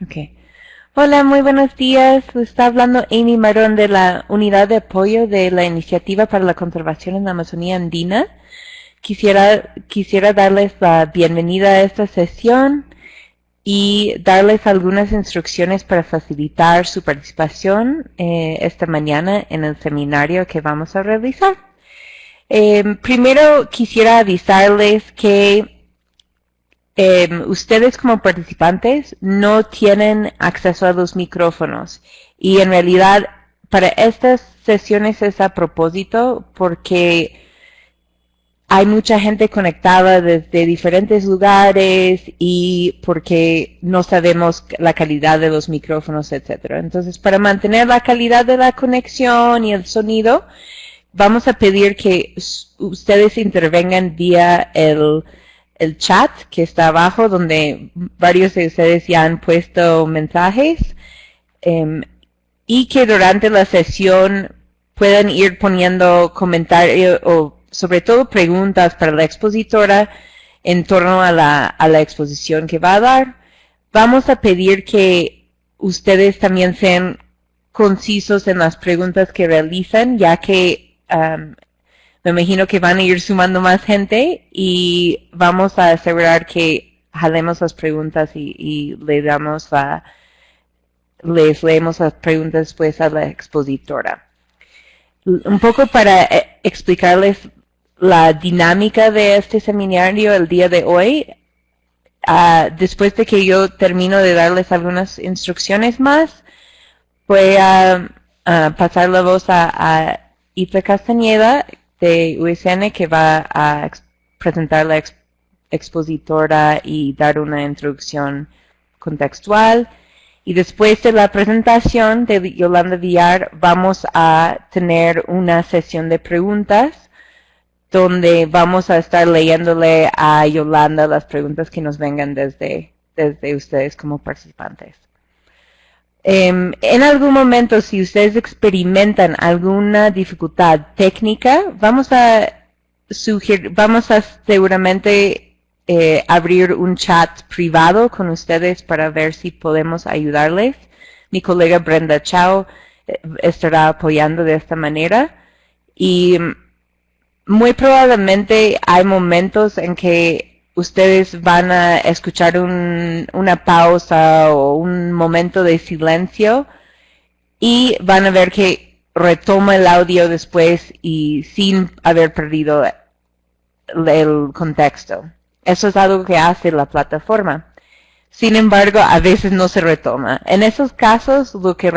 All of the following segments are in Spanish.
Okay. Hola, muy buenos días. Está hablando Amy Marón de la Unidad de Apoyo de la Iniciativa para la Conservación en la Amazonía Andina. Quisiera darles la bienvenida a esta sesión y darles algunas instrucciones para facilitar su participación esta mañana en el seminario que vamos a realizar. Primero quisiera avisarles que ustedes como participantes no tienen acceso a los micrófonos y en realidad para estas sesiones es a propósito porque hay mucha gente conectada desde diferentes lugares y porque no sabemos la calidad de los micrófonos, etcétera. Entonces, para mantener la calidad de la conexión y el sonido, vamos a pedir que ustedes intervengan vía el chat que está abajo, donde varios de ustedes ya han puesto mensajes, y que durante la sesión puedan ir poniendo comentarios o sobre todo preguntas para la expositora en torno a la exposición que va a dar. Vamos a pedir que ustedes también sean concisos en las preguntas que realizan, ya que me imagino que van a ir sumando más gente y vamos a asegurar que jalemos las preguntas y les leemos las preguntas después a la expositora. Un poco para explicarles la dinámica de este seminario el día de hoy. Después de que yo termino de darles algunas instrucciones más, voy a pasar la voz a Itza Castañeda de USN, que va a presentar la expositora y dar una introducción contextual. Y después de la presentación de Yolanda Villar, vamos a tener una sesión de preguntas donde vamos a estar leyéndole a Yolanda las preguntas que nos vengan desde ustedes como participantes. En algún momento, si ustedes experimentan alguna dificultad técnica, vamos a seguramente abrir un chat privado con ustedes para ver si podemos ayudarles. Mi colega Brenda Chao estará apoyando de esta manera y muy probablemente hay momentos en que ustedes van a escuchar una pausa o un momento de silencio y van a ver que retoma el audio después y sin haber perdido el contexto. Eso es algo que hace la plataforma. Sin embargo, a veces no se retoma. En esos casos, lo que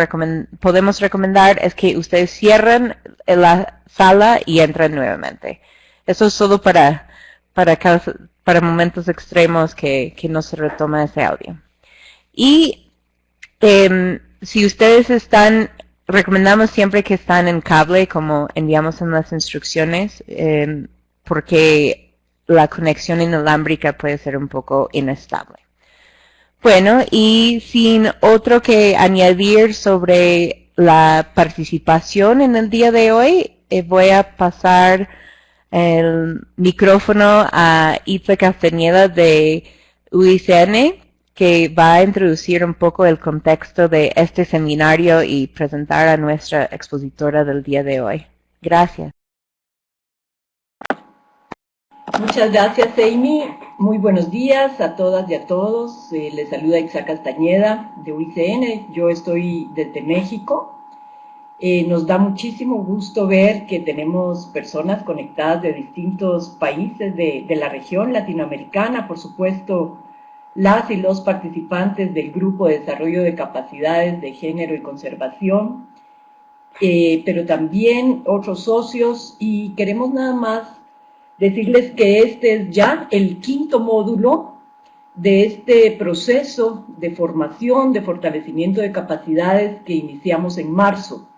podemos recomendar es que ustedes cierren la sala y entren nuevamente. Eso es solo para momentos extremos que no se retoma ese audio. Y si ustedes recomendamos siempre que están en cable, como enviamos en las instrucciones, porque la conexión inalámbrica puede ser un poco inestable. Bueno, y sin otro que añadir sobre la participación en el día de hoy, voy a pasar el micrófono a Itza Castañeda de UICN, que va a introducir un poco el contexto de este seminario y presentar a nuestra expositora del día de hoy. Gracias. Muchas gracias, Amy. Muy buenos días a todas y a todos. Les saluda Itza Castañeda de UICN. Yo estoy desde México. Nos da muchísimo gusto ver que tenemos personas conectadas de distintos países de la región latinoamericana. Por supuesto, las y los participantes del Grupo de Desarrollo de Capacidades de Género y Conservación, pero también otros socios, y queremos nada más decirles que este es ya el quinto módulo de este proceso de formación, de fortalecimiento de capacidades que iniciamos en marzo.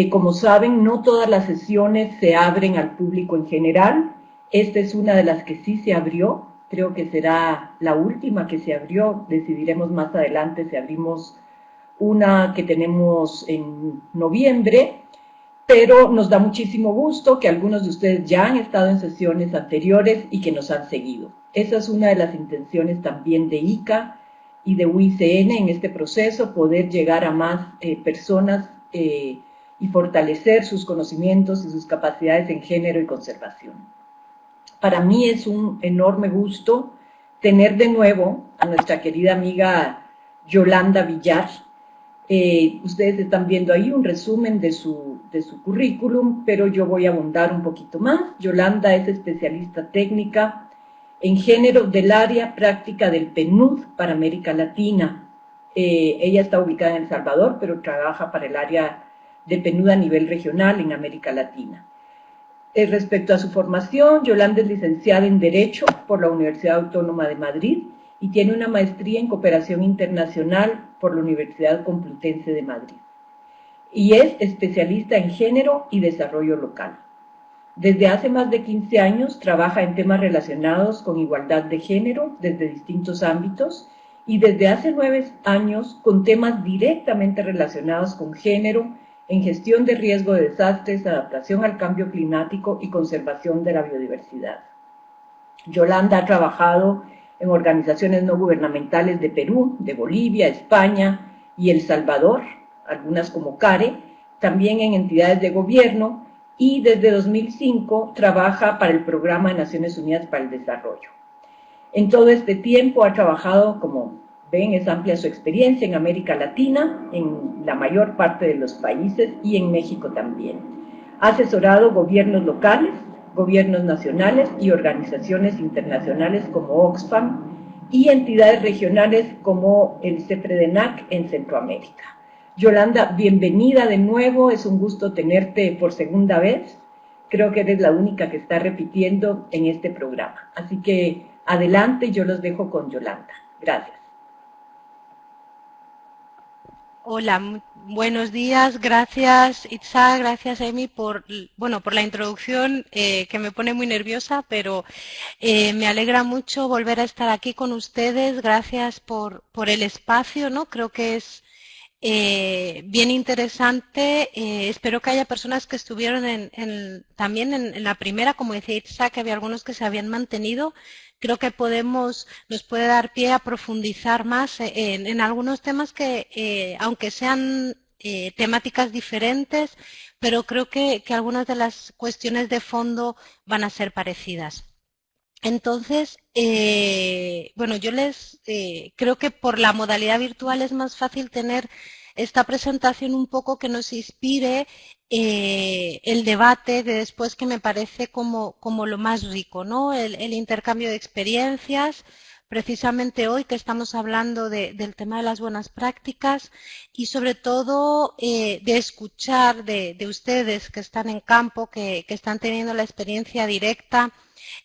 Como saben, no todas las sesiones se abren al público en general. Esta es una de las que sí se abrió. Creo que será la última que se abrió. Decidiremos más adelante si abrimos una que tenemos en noviembre. Pero nos da muchísimo gusto que algunos de ustedes ya han estado en sesiones anteriores y que nos han seguido. Esa es una de las intenciones también de ICA, y de UICN en este proceso, poder llegar a más personas y fortalecer sus conocimientos y sus capacidades en género y conservación. Para mí es un enorme gusto tener de nuevo a nuestra querida amiga Yolanda Villar. Ustedes están viendo ahí un resumen de su currículum, pero yo voy a abundar un poquito más. Yolanda es especialista técnica en género del área práctica del PNUD para América Latina. Ella está ubicada en El Salvador, pero trabaja para el área de PNUD a nivel regional en América Latina. Respecto a su formación, Yolanda es licenciada en Derecho por la Universidad Autónoma de Madrid y tiene una maestría en Cooperación Internacional por la Universidad Complutense de Madrid. Y es especialista en género y desarrollo local. Desde hace más de 15 años trabaja en temas relacionados con igualdad de género desde distintos ámbitos y desde hace 9 años con temas directamente relacionados con género en gestión de riesgo de desastres, adaptación al cambio climático y conservación de la biodiversidad. Yolanda ha trabajado en organizaciones no gubernamentales de Perú, de Bolivia, España y El Salvador, algunas como CARE, también en entidades de gobierno, y desde 2005 trabaja para el Programa de Naciones Unidas para el Desarrollo. En todo este tiempo ha trabajado, como ven, es amplia su experiencia en América Latina, en la mayor parte de los países y en México también. Ha asesorado gobiernos locales, gobiernos nacionales y organizaciones internacionales como Oxfam y entidades regionales como el CEPREDENAC en Centroamérica. Yolanda, bienvenida de nuevo, es un gusto tenerte por segunda vez. Creo que eres la única que está repitiendo en este programa. Así que adelante, yo los dejo con Yolanda. Gracias. Hola, buenos días, gracias Itza, gracias Amy por la introducción que me pone muy nerviosa, pero me alegra mucho volver a estar aquí con ustedes, gracias por el espacio, ¿no? Creo que es bien interesante, espero que haya personas que estuvieron también en la primera, como decía Itza, que había algunos que se habían mantenido. Creo que nos puede dar pie a profundizar más en algunos temas que, aunque sean temáticas diferentes, pero creo que algunas de las cuestiones de fondo van a ser parecidas. Entonces, yo creo que por la modalidad virtual es más fácil tener esta presentación un poco que nos inspire el debate de después, que me parece como lo más rico, ¿no? El intercambio de experiencias, precisamente hoy que estamos hablando del tema de las buenas prácticas y sobre todo de escuchar de ustedes que están en campo, que están teniendo la experiencia directa.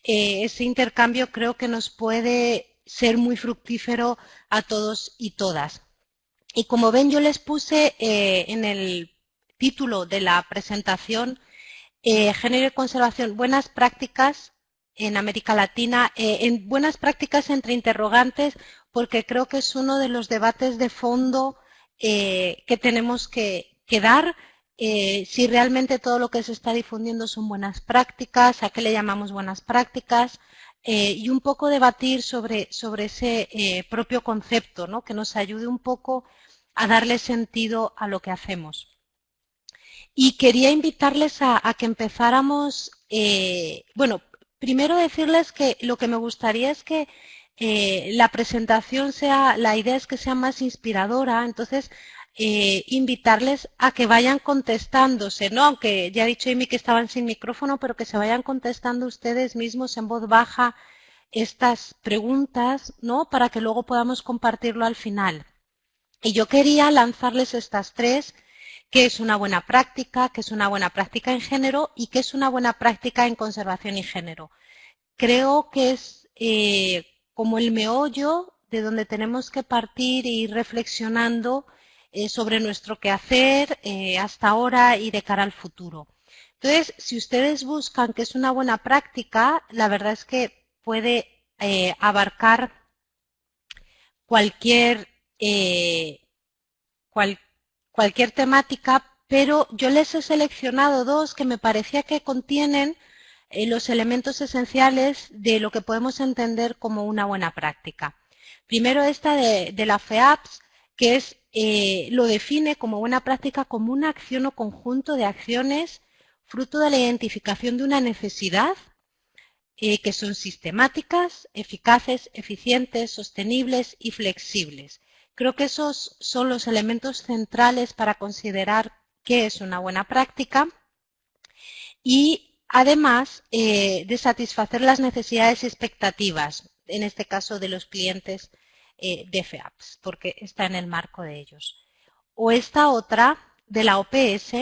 Ese intercambio creo que nos puede ser muy fructífero a todos y todas. Y como ven, yo les puse en el título de la presentación Género y conservación, buenas prácticas en América Latina, en buenas prácticas entre interrogantes, porque creo que es uno de los debates de fondo que tenemos que dar. Si realmente todo lo que se está difundiendo son buenas prácticas, a qué le llamamos buenas prácticas, y un poco debatir sobre ese propio concepto, ¿no? Que nos ayude un poco a darle sentido a lo que hacemos. Y quería invitarles a que empezáramos, primero decirles que lo que me gustaría es que la presentación la idea es que sea más inspiradora, entonces invitarles a que vayan contestándose, ¿no? Aunque ya ha dicho Amy que estaban sin micrófono, pero que se vayan contestando ustedes mismos en voz baja estas preguntas, ¿no? Para que luego podamos compartirlo al final. Y yo quería lanzarles estas tres: qué es una buena práctica, qué es una buena práctica en género y qué es una buena práctica en conservación y género. Creo que es como el meollo de donde tenemos que partir e ir reflexionando sobre nuestro quehacer hasta ahora y de cara al futuro. Entonces, si ustedes buscan qué es una buena práctica, la verdad es que puede abarcar cualquier temática, pero yo les he seleccionado dos que me parecía que contienen los elementos esenciales de lo que podemos entender como una buena práctica. Primero esta de la FEAPS, que es, lo define como buena práctica como una acción o conjunto de acciones fruto de la identificación de una necesidad, que son sistemáticas, eficaces, eficientes, sostenibles y flexibles. Creo que esos son los elementos centrales para considerar qué es una buena práctica y además de satisfacer las necesidades y expectativas, en este caso de los clientes de FEAPS, porque está en el marco de ellos. O esta otra de la OPS,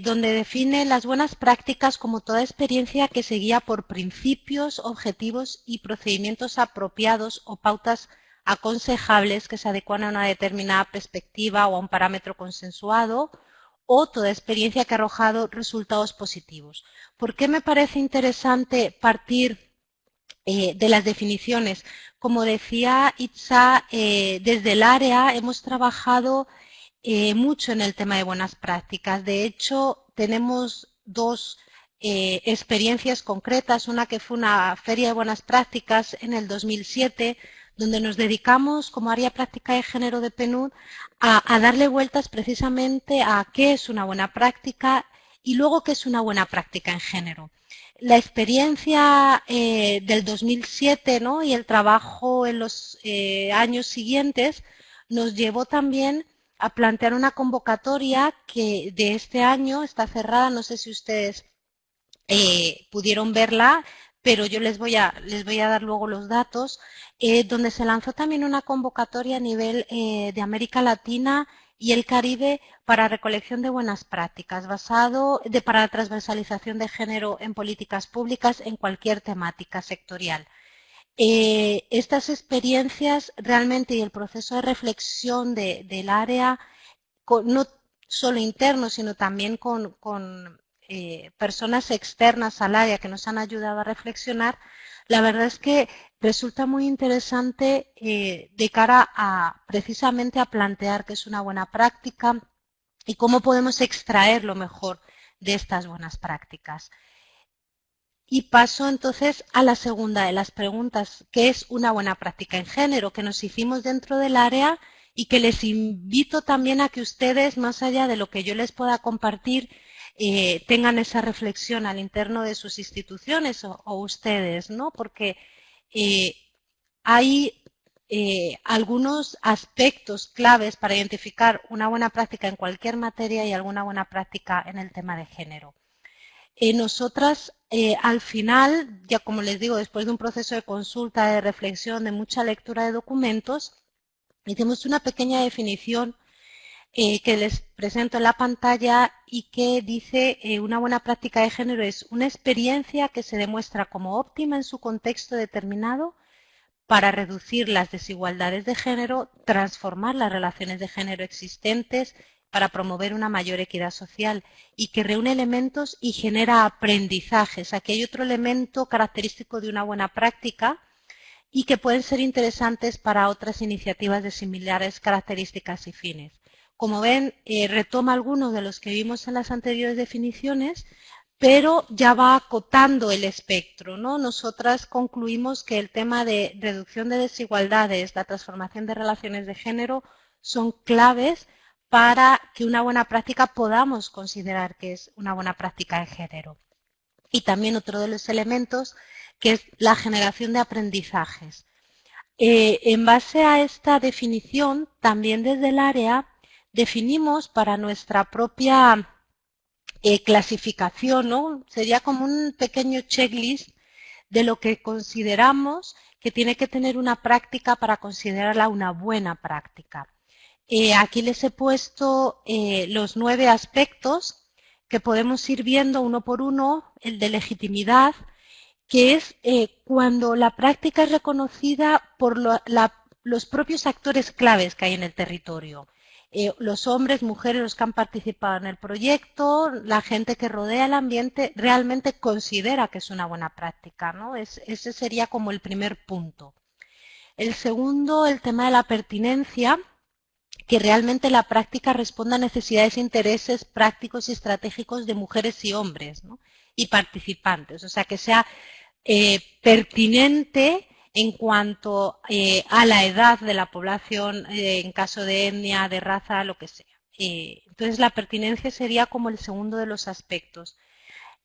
donde define las buenas prácticas como toda experiencia que se guía por principios, objetivos y procedimientos apropiados o pautas aconsejables que se adecuan a una determinada perspectiva o a un parámetro consensuado, o toda experiencia que ha arrojado resultados positivos. ¿Por qué me parece interesante partir de las definiciones? Como decía Itza, desde el área hemos trabajado mucho en el tema de buenas prácticas. De hecho, tenemos dos experiencias concretas. Una que fue una feria de buenas prácticas en el 2007, donde nos dedicamos como área práctica de género de PNUD a darle vueltas precisamente a qué es una buena práctica y luego qué es una buena práctica en género. La experiencia del 2007, ¿no?, y el trabajo en los años siguientes nos llevó también a plantear una convocatoria que de este año está cerrada. No sé si ustedes pudieron verla, pero yo les voy a dar luego los datos, donde se lanzó también una convocatoria a nivel de América Latina y el Caribe para recolección de buenas prácticas, para la transversalización de género en políticas públicas en cualquier temática sectorial. Estas experiencias realmente y el proceso de reflexión del área, no solo interno, sino también con personas externas al área que nos han ayudado a reflexionar, la verdad es que resulta muy interesante de cara a precisamente a plantear qué es una buena práctica y cómo podemos extraer lo mejor de estas buenas prácticas. Y paso entonces a la segunda de las preguntas, ¿qué es una buena práctica en género?, que nos hicimos dentro del área y que les invito también a que ustedes, más allá de lo que yo les pueda compartir, tengan esa reflexión al interno de sus instituciones o ustedes, ¿no? Porque hay algunos aspectos claves para identificar una buena práctica en cualquier materia y alguna buena práctica en el tema de género. Nosotras, al final, ya como les digo, después de un proceso de consulta, de reflexión, de mucha lectura de documentos, hicimos una pequeña definición que les presento en la pantalla y que dice una buena práctica de género es una experiencia que se demuestra como óptima en su contexto determinado para reducir las desigualdades de género, transformar las relaciones de género existentes, para promover una mayor equidad social y que reúne elementos y genera aprendizajes. Aquí hay otro elemento característico de una buena práctica y que pueden ser interesantes para otras iniciativas de similares características y fines. Como ven, retoma algunos de los que vimos en las anteriores definiciones, pero ya va acotando el espectro, ¿no? Nosotras concluimos que el tema de reducción de desigualdades, la transformación de relaciones de género, son claves para que una buena práctica podamos considerar que es una buena práctica de género. Y también otro de los elementos, que es la generación de aprendizajes. En base a esta definición, también desde el área, definimos para nuestra propia clasificación, ¿no? Sería como un pequeño checklist de lo que consideramos que tiene que tener una práctica para considerarla una buena práctica. Aquí les he puesto los 9 aspectos que podemos ir viendo uno por uno. El de legitimidad, que es cuando la práctica es reconocida por los propios actores claves que hay en el territorio. Los hombres, mujeres, los que han participado en el proyecto, la gente que rodea el ambiente, realmente considera que es una buena práctica, ¿no? Ese sería como el primer punto. El segundo, el tema de la pertinencia, que realmente la práctica responda a necesidades e intereses prácticos y estratégicos de mujeres y hombres, ¿no? Y participantes, o sea, que sea pertinente en cuanto a la edad de la población, en caso de etnia, de raza, lo que sea. Entonces la pertinencia sería como el segundo de los aspectos.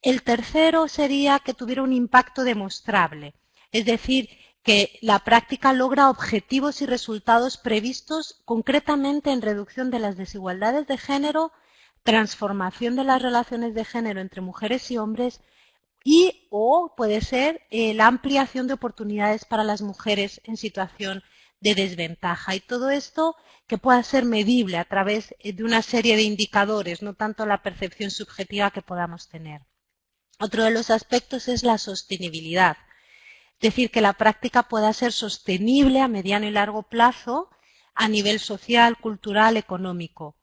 El tercero sería que tuviera un impacto demostrable, es decir, que la práctica logra objetivos y resultados previstos concretamente en reducción de las desigualdades de género, transformación de las relaciones de género entre mujeres y hombres y o puede ser la ampliación de oportunidades para las mujeres en situación de desventaja. Y todo esto que pueda ser medible a través de una serie de indicadores, no tanto la percepción subjetiva que podamos tener. Otro de los aspectos es la sostenibilidad, es decir, que la práctica pueda ser sostenible a mediano y largo plazo a nivel social, cultural, económico.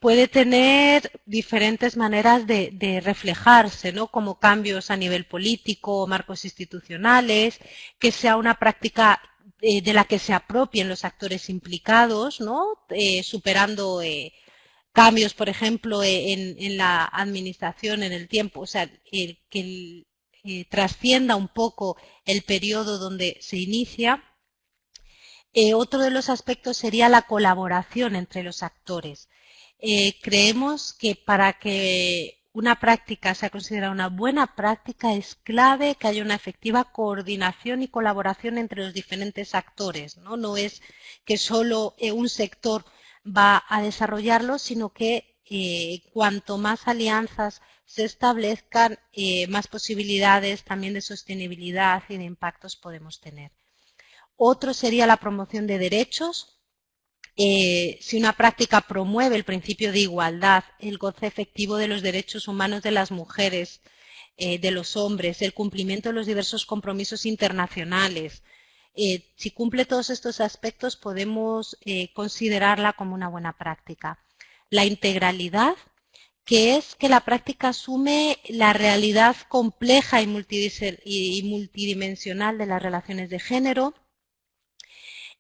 Puede tener diferentes maneras de reflejarse, ¿no? Como cambios a nivel político, marcos institucionales, que sea una práctica de la que se apropien los actores implicados, ¿no? Superando cambios, por ejemplo, en la administración, en el tiempo, o sea, que trascienda un poco el periodo donde se inicia. Otro de los aspectos sería la colaboración entre los actores. Creemos que para que una práctica sea considerada una buena práctica es clave que haya una efectiva coordinación y colaboración entre los diferentes actores, ¿no? No es que solo un sector va a desarrollarlo, sino que cuanto más alianzas se establezcan, más posibilidades también de sostenibilidad y de impactos podemos tener. Otro sería la promoción de derechos. Si una práctica promueve el principio de igualdad, el goce efectivo de los derechos humanos de las mujeres, de los hombres, el cumplimiento de los diversos compromisos internacionales, si cumple todos estos aspectos podemos considerarla como una buena práctica. La integralidad, que es que la práctica asume la realidad compleja y multidimensional de las relaciones de género,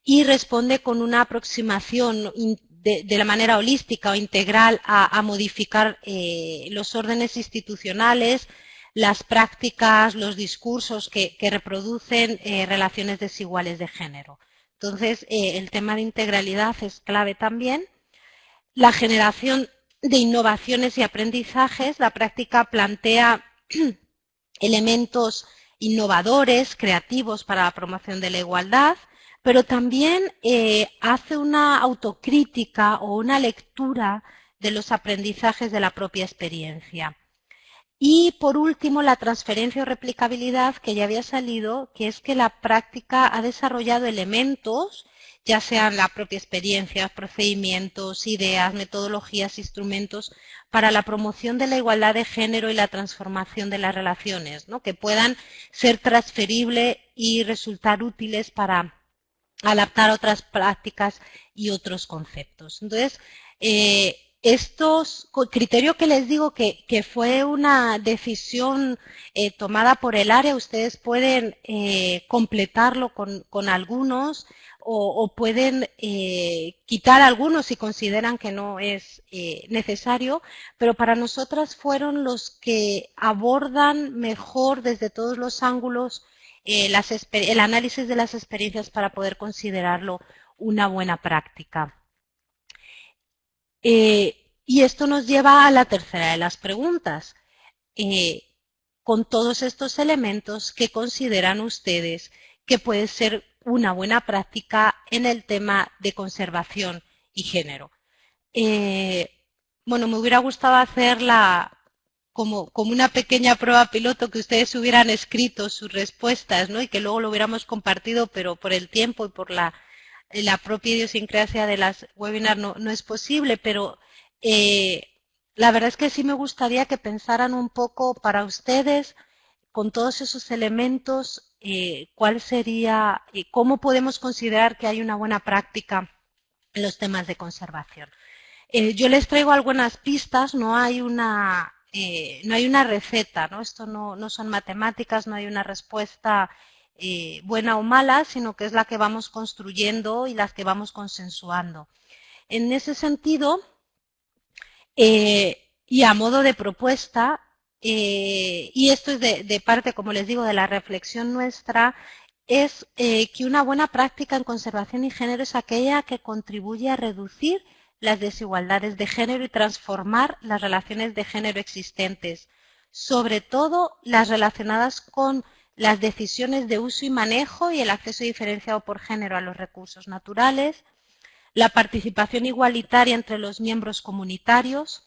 y responde con una aproximación de la manera holística o integral a modificar los órdenes institucionales, las prácticas, los discursos que reproducen relaciones desiguales de género. Entonces, el tema de integralidad es clave también. La generación de innovaciones y aprendizajes, la práctica plantea elementos innovadores, creativos para la promoción de la igualdad, pero también hace una autocrítica o una lectura de los aprendizajes de la propia experiencia. Y por último, la transferencia o replicabilidad que ya había salido, que es que la práctica ha desarrollado elementos, ya sean la propia experiencia, procedimientos, ideas, metodologías, instrumentos, para la promoción de la igualdad de género y la transformación de las relaciones, ¿no? Que puedan ser transferibles y resultar útiles para adaptar otras prácticas y otros conceptos. Entonces, estos criterios que les digo que fue una decisión tomada por el área, ustedes pueden completarlo con algunos o pueden quitar algunos si consideran que no es necesario, pero para nosotras fueron los que abordan mejor desde todos los ángulos el análisis de las experiencias para poder considerarlo una buena práctica. Y esto nos lleva a la tercera de las preguntas. Con todos estos elementos, ¿qué consideran ustedes que puede ser una buena práctica en el tema de conservación y género? Bueno, me hubiera gustado hacerla como una pequeña prueba piloto, que ustedes hubieran escrito sus respuestas, ¿no? Y que luego lo hubiéramos compartido, pero por el tiempo y por la propia idiosincrasia de las webinars no es posible, pero la verdad es que sí me gustaría que pensaran un poco para ustedes, con todos esos elementos, cuál sería, cómo podemos considerar que hay una buena práctica en los temas de conservación. Yo les traigo algunas pistas, no hay una receta, ¿no? Esto no son matemáticas, no hay una respuesta buena o mala, sino que es la que vamos construyendo y las que vamos consensuando. En ese sentido, y a modo de propuesta, y esto es de parte, como les digo, de la reflexión nuestra, es que una buena práctica en conservación y género es aquella que contribuye a reducir las desigualdades de género y transformar las relaciones de género existentes, sobre todo las relacionadas con las decisiones de uso y manejo y el acceso diferenciado por género a los recursos naturales, la participación igualitaria entre los miembros comunitarios,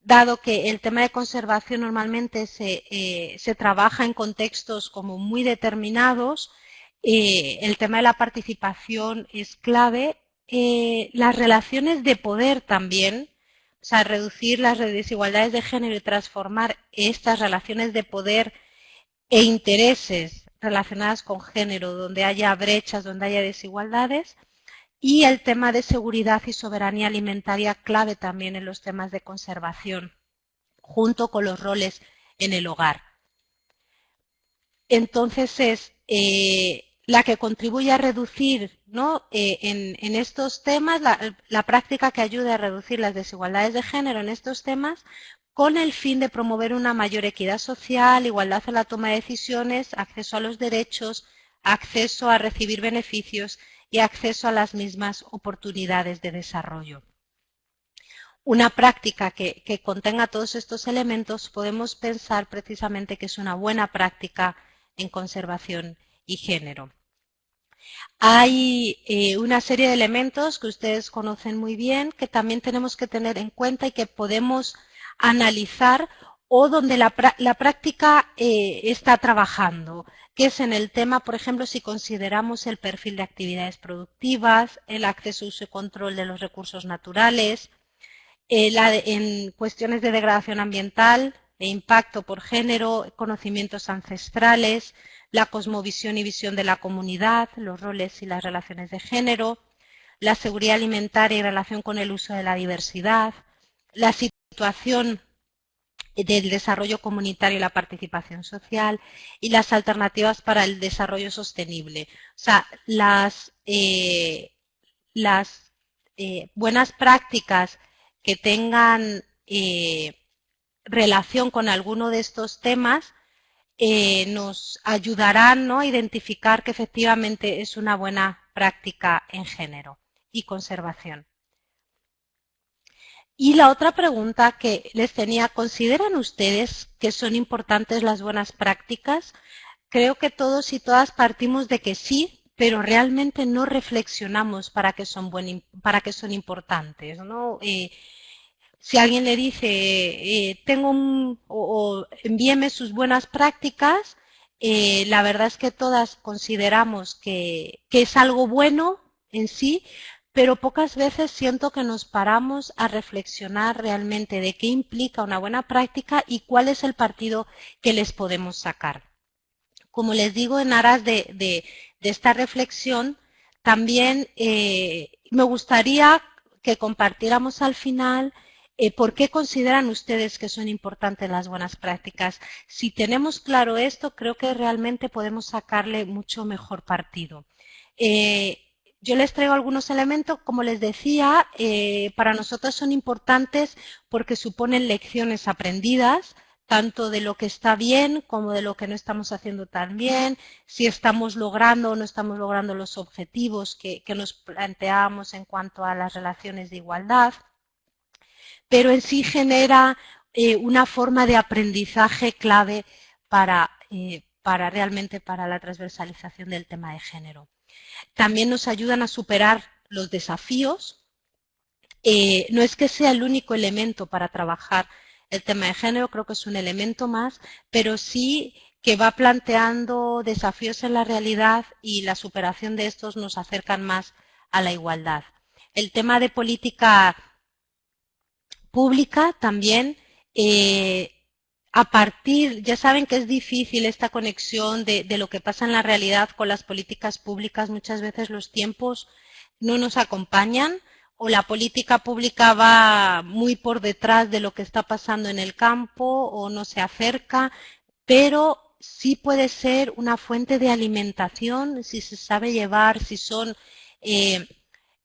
dado que el tema de conservación normalmente se trabaja en contextos como muy determinados, el tema de la participación es clave. Las relaciones de poder también, o sea, reducir las desigualdades de género y transformar estas relaciones de poder e intereses relacionadas con género, donde haya brechas, donde haya desigualdades, y el tema de seguridad y soberanía alimentaria clave también en los temas de conservación, junto con los roles en el hogar. Entonces es la que contribuye a reducir, ¿no? En estos temas, la práctica que ayude a reducir las desigualdades de género en estos temas, con el fin de promover una mayor equidad social, igualdad en la toma de decisiones, acceso a los derechos, acceso a recibir beneficios y acceso a las mismas oportunidades de desarrollo. Una práctica que contenga todos estos elementos podemos pensar precisamente que es una buena práctica en conservación y género. Hay una serie de elementos que ustedes conocen muy bien que también tenemos que tener en cuenta y que podemos analizar o donde la práctica está trabajando, que es en el tema, por ejemplo, si consideramos el perfil de actividades productivas, el acceso, uso y control de los recursos naturales, en cuestiones de degradación ambiental, de impacto por género, conocimientos ancestrales, la cosmovisión y visión de la comunidad, los roles y las relaciones de género, la seguridad alimentaria y relación con el uso de la diversidad, la situación del desarrollo comunitario y la participación social y las alternativas para el desarrollo sostenible. O sea, las buenas prácticas que tengan relación con alguno de estos temas nos ayudarán, ¿no?, a identificar que efectivamente es una buena práctica en género y conservación. Y la otra pregunta que les tenía, ¿consideran ustedes que son importantes las buenas prácticas? Creo que todos y todas partimos de que sí, pero realmente no reflexionamos para qué son importantes, ¿no? Si alguien le dice, o envíeme sus buenas prácticas, la verdad es que todas consideramos que es algo bueno en sí, pero pocas veces siento que nos paramos a reflexionar realmente de qué implica una buena práctica y cuál es el partido que les podemos sacar. Como les digo, en aras de esta reflexión, también me gustaría que compartiéramos al final por qué consideran ustedes que son importantes las buenas prácticas. Si tenemos claro esto, creo que realmente podemos sacarle mucho mejor partido. Yo les traigo algunos elementos, como les decía, para nosotros son importantes porque suponen lecciones aprendidas, tanto de lo que está bien como de lo que no estamos haciendo tan bien, si estamos logrando o no estamos logrando los objetivos que nos planteábamos en cuanto a las relaciones de igualdad, pero en sí genera una forma de aprendizaje clave realmente para la transversalización del tema de género. También nos ayudan a superar los desafíos. No es que sea el único elemento para trabajar el tema de género, creo que es un elemento más, pero sí que va planteando desafíos en la realidad y la superación de estos nos acercan más a la igualdad. El tema de política pública también, ya saben que es difícil esta conexión de lo que pasa en la realidad con las políticas públicas, muchas veces los tiempos no nos acompañan o la política pública va muy por detrás de lo que está pasando en el campo o no se acerca, pero sí puede ser una fuente de alimentación si se sabe llevar, si son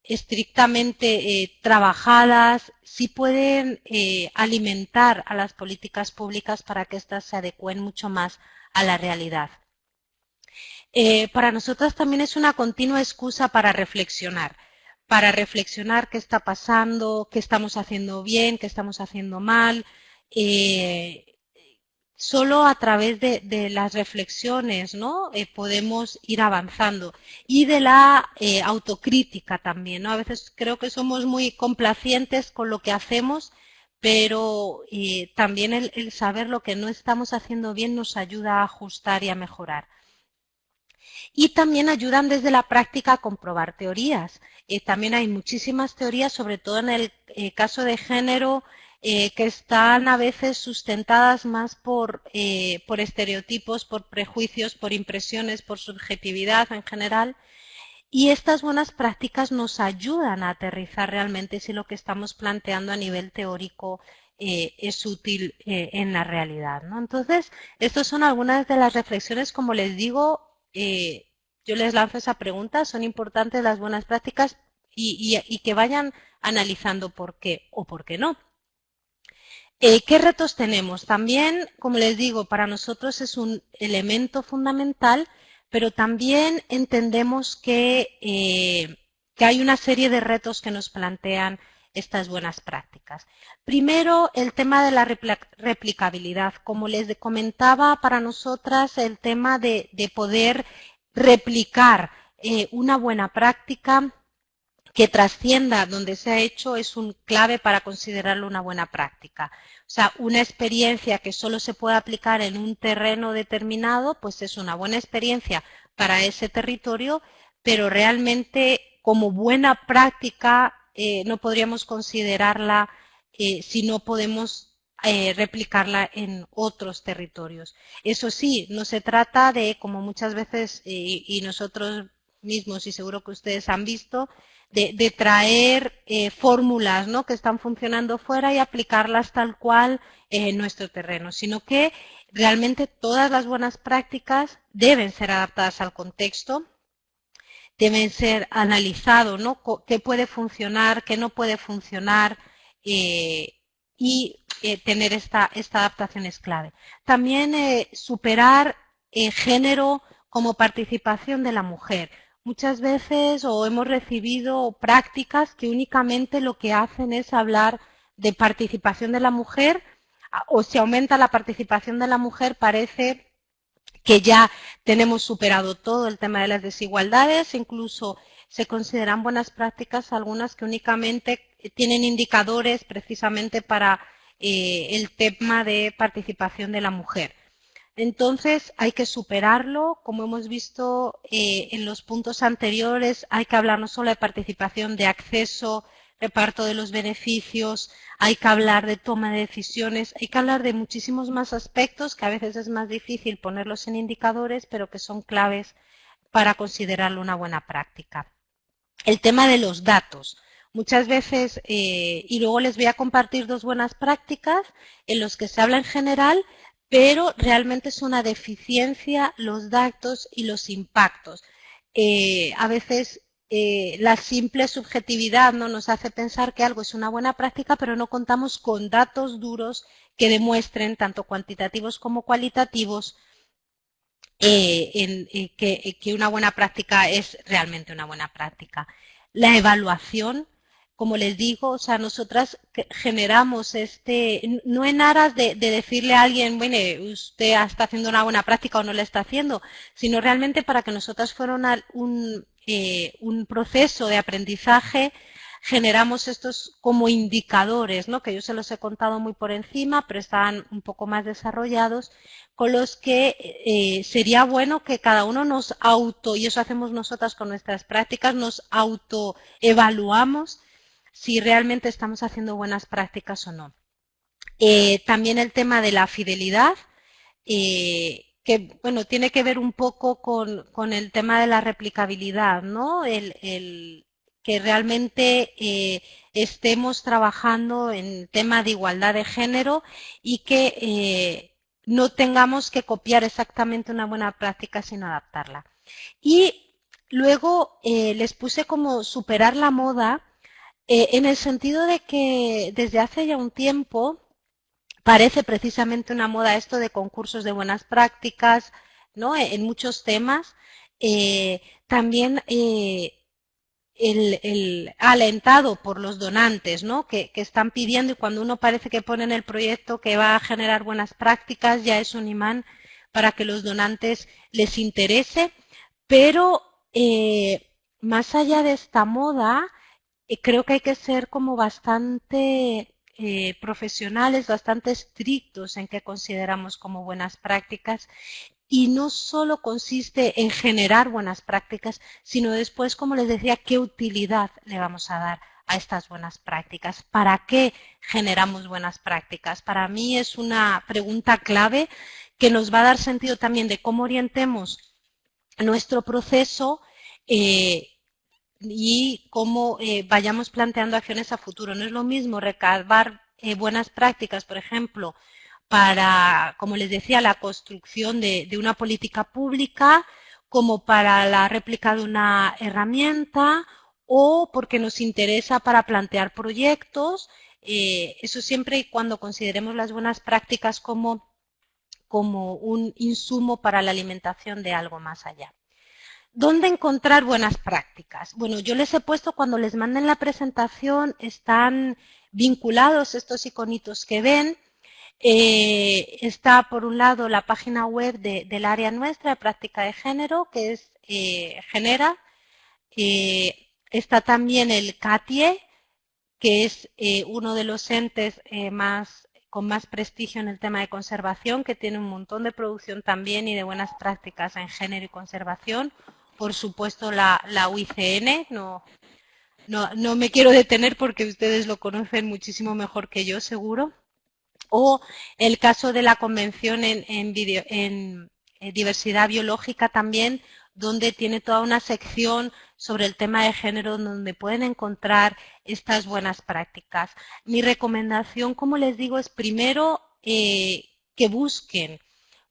estrictamente trabajadas, sí pueden alimentar a las políticas públicas para que éstas se adecúen mucho más a la realidad. para nosotras también es una continua excusa para reflexionar qué está pasando, qué estamos haciendo bien, qué estamos haciendo mal. Solo a través de las reflexiones, ¿no? Podemos ir avanzando. Y de la autocrítica también, ¿no? A veces creo que somos muy complacientes con lo que hacemos, pero también el saber lo que no estamos haciendo bien nos ayuda a ajustar y a mejorar. Y también ayudan desde la práctica a comprobar teorías. También hay muchísimas teorías, sobre todo en el caso de género, que están a veces sustentadas más por estereotipos, por prejuicios, por impresiones, por subjetividad en general. Y estas buenas prácticas nos ayudan a aterrizar realmente si lo que estamos planteando a nivel teórico es útil en la realidad, ¿no? Entonces, estas son algunas de las reflexiones, como les digo, yo les lanzo esa pregunta, son importantes las buenas prácticas y que vayan analizando por qué o por qué no. ¿Qué retos tenemos? También, como les digo, para nosotros es un elemento fundamental, pero también entendemos que hay una serie de retos que nos plantean estas buenas prácticas. Primero, el tema de la replicabilidad. Como les comentaba, para nosotras el tema de poder replicar una buena práctica que trascienda donde se ha hecho es un clave para considerarlo una buena práctica. O sea, una experiencia que solo se puede aplicar en un terreno determinado, pues es una buena experiencia para ese territorio, pero realmente como buena práctica no podríamos considerarla si no podemos replicarla en otros territorios. Eso sí, no se trata de, como muchas veces y nosotros mismos y seguro que ustedes han visto, de traer fórmulas, ¿no?, que están funcionando fuera y aplicarlas tal cual en nuestro terreno, sino que realmente todas las buenas prácticas deben ser adaptadas al contexto, deben ser analizados, ¿no?, qué puede funcionar, qué no puede funcionar y tener esta adaptación es clave. También superar género como participación de la mujer. Muchas veces hemos recibido prácticas que únicamente lo que hacen es hablar de participación de la mujer, o si aumenta la participación de la mujer parece que ya tenemos superado todo el tema de las desigualdades, incluso se consideran buenas prácticas algunas que únicamente tienen indicadores precisamente para el tema de participación de la mujer. Entonces hay que superarlo, como hemos visto en los puntos anteriores, hay que hablar no solo de participación, de acceso, reparto de los beneficios, hay que hablar de toma de decisiones, hay que hablar de muchísimos más aspectos que a veces es más difícil ponerlos en indicadores, pero que son claves para considerarlo una buena práctica. El tema de los datos. Muchas veces, y luego les voy a compartir dos buenas prácticas en los que se habla en general, pero realmente es una deficiencia los datos y los impactos. A veces la simple subjetividad no nos hace pensar que algo es una buena práctica, pero no contamos con datos duros que demuestren, tanto cuantitativos como cualitativos, que una buena práctica es realmente una buena práctica. La evaluación, como les digo, o sea, nosotras generamos no en aras de decirle a alguien, bueno, usted está haciendo una buena práctica o no la está haciendo, sino realmente para que nosotras fuera un proceso de aprendizaje, generamos estos como indicadores, ¿no?, que yo se los he contado muy por encima, pero están un poco más desarrollados, con los que sería bueno que cada uno y eso hacemos nosotras con nuestras prácticas, nos autoevaluamos si realmente estamos haciendo buenas prácticas o no. También el tema de la fidelidad, que bueno, tiene que ver un poco con el tema de la replicabilidad, ¿no? Que realmente estemos trabajando en tema de igualdad de género y que no tengamos que copiar exactamente una buena práctica sino adaptarla. Y luego les puse como superar la moda en el sentido de que desde hace ya un tiempo parece precisamente una moda esto de concursos de buenas prácticas, ¿no?, en muchos temas. también alentado por los donantes, ¿no? que están pidiendo, y cuando uno parece que pone en el proyecto que va a generar buenas prácticas, ya es un imán para que los donantes les interese, pero más allá de esta moda, creo que hay que ser como bastante profesionales, bastante estrictos en qué consideramos como buenas prácticas. Y no solo consiste en generar buenas prácticas, sino después, como les decía, qué utilidad le vamos a dar a estas buenas prácticas. ¿Para qué generamos buenas prácticas? Para mí es una pregunta clave que nos va a dar sentido también de cómo orientemos nuestro proceso y cómo vayamos planteando acciones a futuro. No es lo mismo recabar buenas prácticas, por ejemplo, para, como les decía, la construcción de una política pública, como para la réplica de una herramienta, o porque nos interesa para plantear proyectos. Eso siempre y cuando consideremos las buenas prácticas como un insumo para la alimentación de algo más allá. ¿Dónde encontrar buenas prácticas? Bueno, yo les he puesto, cuando les manden la presentación, están vinculados estos iconitos que ven. Está por un lado la página web del área nuestra de práctica de género, que es Genera. Está también el CATIE, que es uno de los entes con más prestigio en el tema de conservación, que tiene un montón de producción también y de buenas prácticas en género y conservación. Por supuesto, la UICN, no me quiero detener porque ustedes lo conocen muchísimo mejor que yo, seguro. O el caso de la Convención en Diversidad Biológica también, donde tiene toda una sección sobre el tema de género, donde pueden encontrar estas buenas prácticas. Mi recomendación, como les digo, es primero que busquen.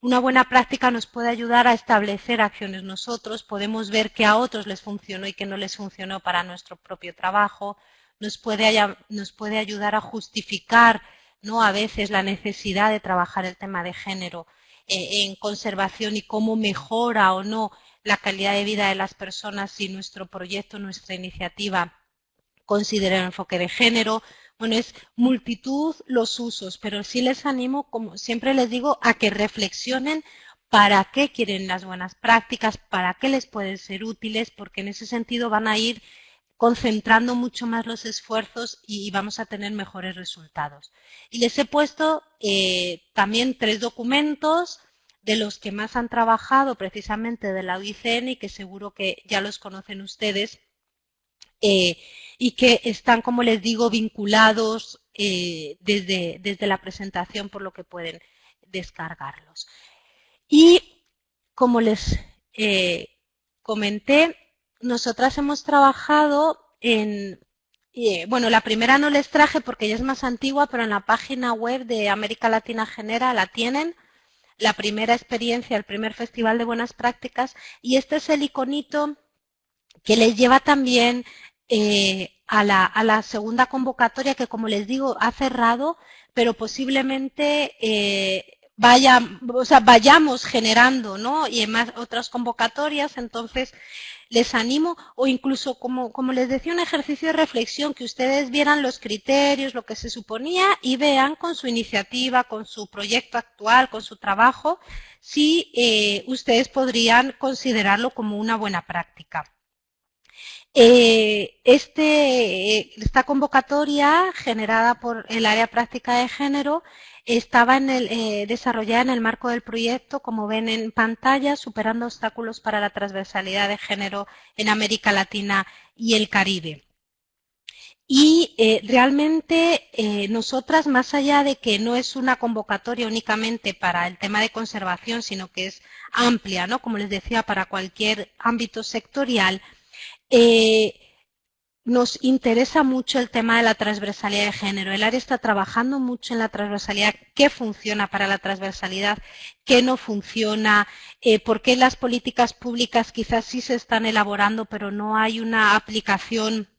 Una buena práctica nos puede ayudar a establecer acciones. Nosotros podemos ver que a otros les funcionó y que no les funcionó para nuestro propio trabajo. Nos puede ayudar a justificar, ¿no?, a veces la necesidad de trabajar el tema de género en conservación y cómo mejora o no la calidad de vida de las personas si nuestro proyecto, nuestra iniciativa considera el enfoque de género. Bueno, es multitud los usos, pero sí les animo, como siempre les digo, a que reflexionen para qué quieren las buenas prácticas, para qué les pueden ser útiles, porque en ese sentido van a ir concentrando mucho más los esfuerzos y vamos a tener mejores resultados. Y les he puesto también 3 documentos de los que más han trabajado precisamente de la UICN y que seguro que ya los conocen ustedes y que están, como les digo, vinculados desde la presentación, por lo que pueden descargarlos. Y como les comenté, nosotras hemos trabajado en, bueno, la primera no les traje porque ya es más antigua, pero en la página web de América Latina Genera la tienen, la primera experiencia, el primer festival de buenas prácticas, y este es el iconito que les lleva también a la segunda convocatoria, que, como les digo, ha cerrado, pero posiblemente vayamos generando, ¿no?, y en más otras convocatorias. Entonces les animo, o incluso, como les decía, un ejercicio de reflexión, que ustedes vieran los criterios, lo que se suponía, y vean con su iniciativa, con su proyecto actual, con su trabajo, si ustedes podrían considerarlo como una buena práctica. Esta convocatoria, generada por el área práctica de género, estaba desarrollada en el marco del proyecto, como ven en pantalla, Superando obstáculos para la transversalidad de género en América Latina y el Caribe. Y realmente nosotras, más allá de que no es una convocatoria únicamente para el tema de conservación, sino que es amplia, ¿no?, como les decía, para cualquier ámbito sectorial, nos interesa mucho el tema de la transversalidad de género. El área está trabajando mucho en la transversalidad, qué funciona para la transversalidad, qué no funciona, por qué las políticas públicas quizás sí se están elaborando, pero no hay una aplicación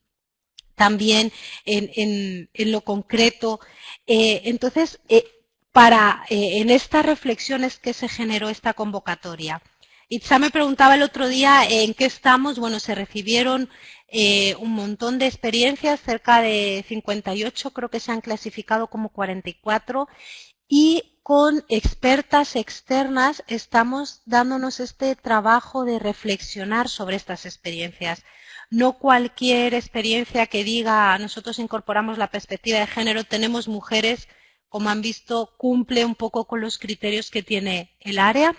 también en lo concreto. Entonces, en estas reflexiones que se generó esta convocatoria. Itza me preguntaba el otro día en qué estamos. Bueno, se recibieron un montón de experiencias, cerca de 58, creo que se han clasificado como 44, y con expertas externas estamos dándonos este trabajo de reflexionar sobre estas experiencias. No cualquier experiencia que diga nosotros incorporamos la perspectiva de género, tenemos mujeres, como han visto, cumple un poco con los criterios que tiene el área,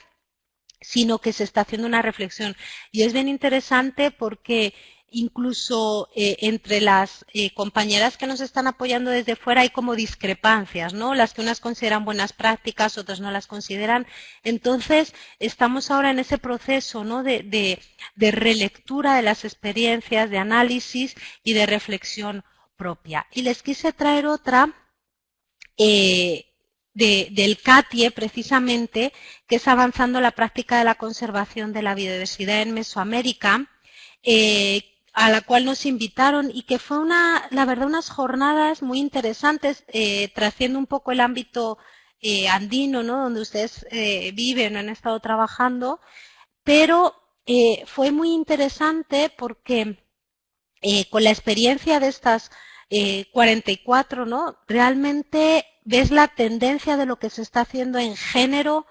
sino que se está haciendo una reflexión. Y es bien interesante porque incluso entre las compañeras que nos están apoyando desde fuera hay como discrepancias, ¿no? Las que unas consideran buenas prácticas, otras no las consideran. Entonces, estamos ahora en ese proceso, ¿no? de relectura de las experiencias, de análisis y de reflexión propia. Y les quise traer otra del CATIE, precisamente, que es avanzando la práctica de la conservación de la biodiversidad en Mesoamérica, a la cual nos invitaron y que fue la verdad, unas jornadas muy interesantes, trasciendo un poco el ámbito andino, ¿no? Donde ustedes viven o han estado trabajando, pero fue muy interesante porque con la experiencia de estas 44, ¿no? Realmente ves la tendencia de lo que se está haciendo en género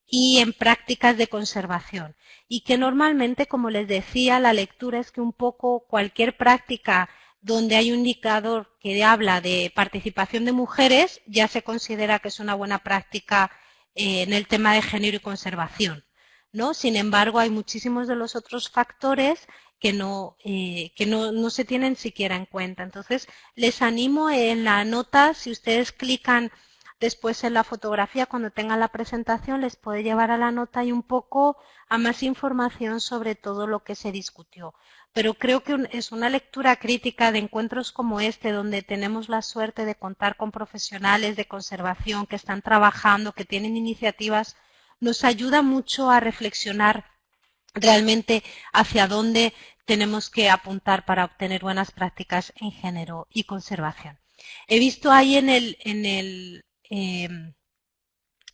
y en prácticas de conservación. Y que normalmente, como les decía, la lectura es que un poco cualquier práctica donde hay un indicador que habla de participación de mujeres ya se considera que es una buena práctica en el tema de género y conservación, ¿no? Sin embargo, hay muchísimos de los otros factores que no se tienen siquiera en cuenta. Entonces, les animo en la nota, si ustedes clican después en la fotografía, cuando tengan la presentación, les puede llevar a la nota y un poco a más información sobre todo lo que se discutió. Pero creo que es una lectura crítica de encuentros como este, donde tenemos la suerte de contar con profesionales de conservación que están trabajando, que tienen iniciativas, nos ayuda mucho a reflexionar realmente hacia dónde tenemos que apuntar para obtener buenas prácticas en género y conservación. He visto ahí en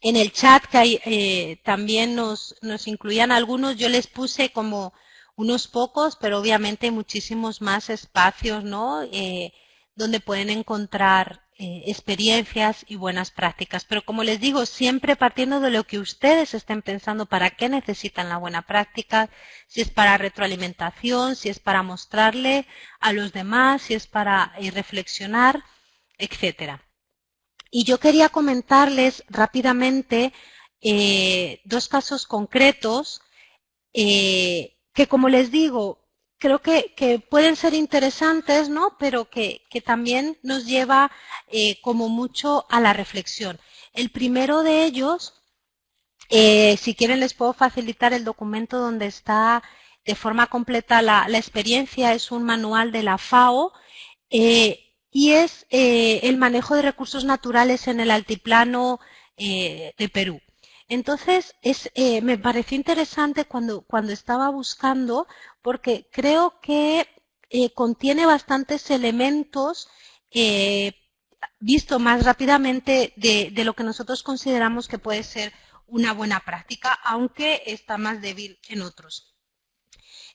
el chat que hay, también nos incluían algunos. Yo les puse como unos pocos, pero obviamente muchísimos más espacios, ¿no? Donde pueden encontrar experiencias y buenas prácticas. Pero como les digo, siempre partiendo de lo que ustedes estén pensando, para qué necesitan la buena práctica, si es para retroalimentación, si es para mostrarle a los demás, si es para reflexionar, etcétera. Y yo quería comentarles rápidamente dos casos concretos que, como les digo, creo que pueden ser interesantes, ¿no? Pero que también nos lleva como mucho a la reflexión. El primero de ellos, si quieren les puedo facilitar el documento donde está de forma completa la experiencia. Es un manual de la FAO y es el manejo de recursos naturales en el altiplano de Perú. Entonces, me pareció interesante cuando estaba buscando, porque creo que contiene bastantes elementos visto más rápidamente de lo que nosotros consideramos que puede ser una buena práctica, aunque está más débil en otros.